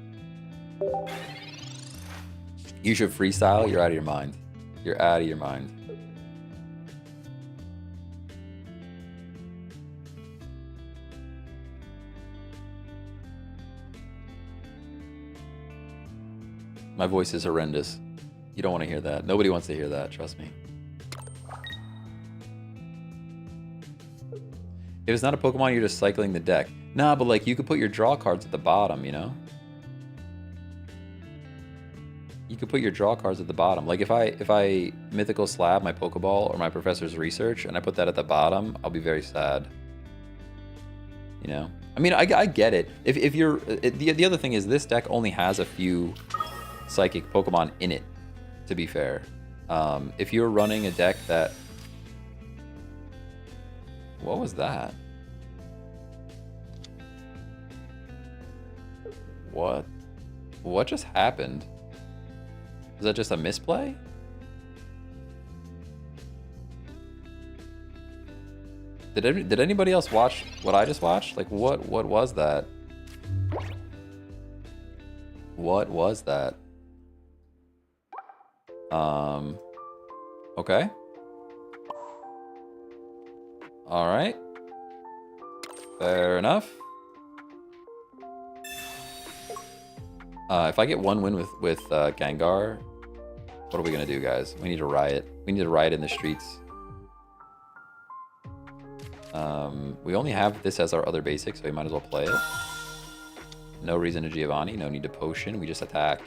You should freestyle? You're out of your mind. You're out of your mind. My voice is horrendous. You don't want to hear that. Nobody wants to hear that, trust me. If it's not a Pokemon, you're just cycling the deck. Nah, but like you could put your draw cards at the bottom, you know? You could put your draw cards at the bottom. Like if I Mythical Slab my Pokeball or my Professor's Research and I put that at the bottom, I'll be very sad. You know? I mean, I get it. If you're the other thing is this deck only has a few psychic Pokemon in it. To be fair, if you're running a deck that, what was that? What just happened? Is that just a misplay? Did anybody else watch what I just watched? Like, what was that? What was that? Okay. All right. Fair enough. If I get one win with Gengar, what are we gonna do, guys? We need to riot. We need to riot in the streets. We only have this as our other basic, so we might as well play it. No reason to Giovanni, no need to potion, we just attack.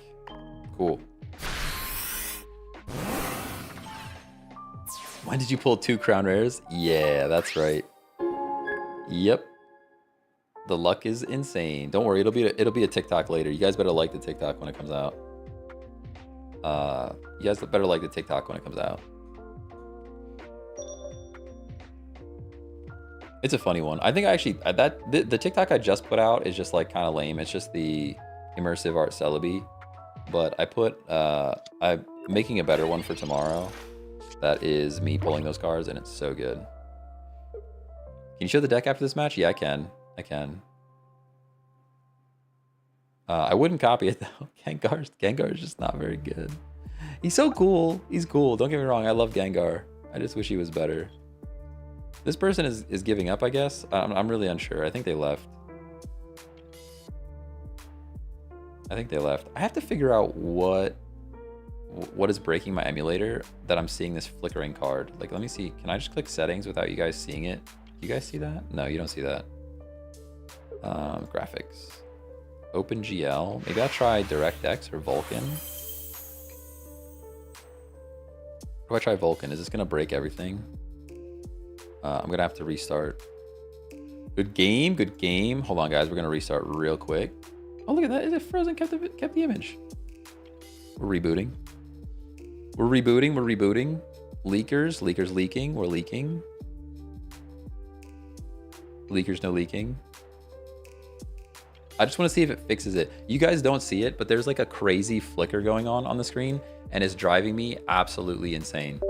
Cool. When did you pull 2 crown rares? Yeah, that's right. Yep. The luck is insane. Don't worry, it'll be a TikTok later. You guys better like the TikTok when it comes out. You guys better like the TikTok when it comes out. It's a funny one. I think I actually the TikTok I just put out is just like kind of lame. It's just the immersive art Celebi, but I'm making a better one for tomorrow. That is me pulling those cards, and it's so good. Can you show the deck after this match? Yeah, I can. I wouldn't copy it though. Gengar is just not very good. He's so cool. He's cool. Don't get me wrong. I love Gengar. I just wish he was better. This person is giving up, I guess. I'm really unsure. I think they left. I have to figure out what is breaking my emulator that I'm seeing this flickering card. Like, let me see. Can I just click settings without you guys seeing it? Do you guys see that? No, you don't see that. Graphics. OpenGL. Maybe I'll try DirectX or Vulkan. Do I try Vulkan? Is this gonna break everything? I'm gonna have to restart. Good game, good game. Hold on, guys. We're gonna restart real quick. Oh, look at that! Is it frozen? Kept the image. We're rebooting. We're rebooting. Leakers leaking. We're leaking. Leakers no leaking. I just want to see if it fixes it. You guys don't see it, but there's like a crazy flicker going on the screen, and it's driving me absolutely insane.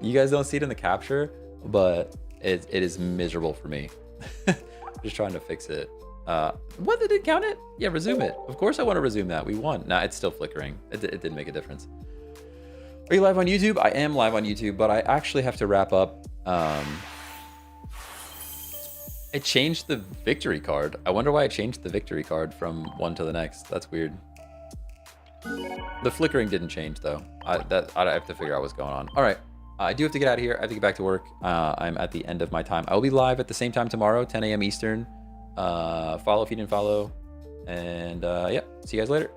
You guys don't see it in the capture, but it is miserable for me. Just trying to fix it. What, did it count it? Yeah, resume it. Of course I want to resume that. We won. Nah, it's still flickering. It didn't make a difference. Are you live on YouTube? I am live on YouTube, but I actually have to wrap up. It changed the victory card. I wonder why it changed the victory card from one to the next. That's weird. The flickering didn't change though. I have to figure out what's going on. All right, I do have to get out of here. I have to get back to work. I'm at the end of my time. I will be live at the same time tomorrow, 10 a.m. Eastern. Follow if you didn't follow. And yeah, see you guys later.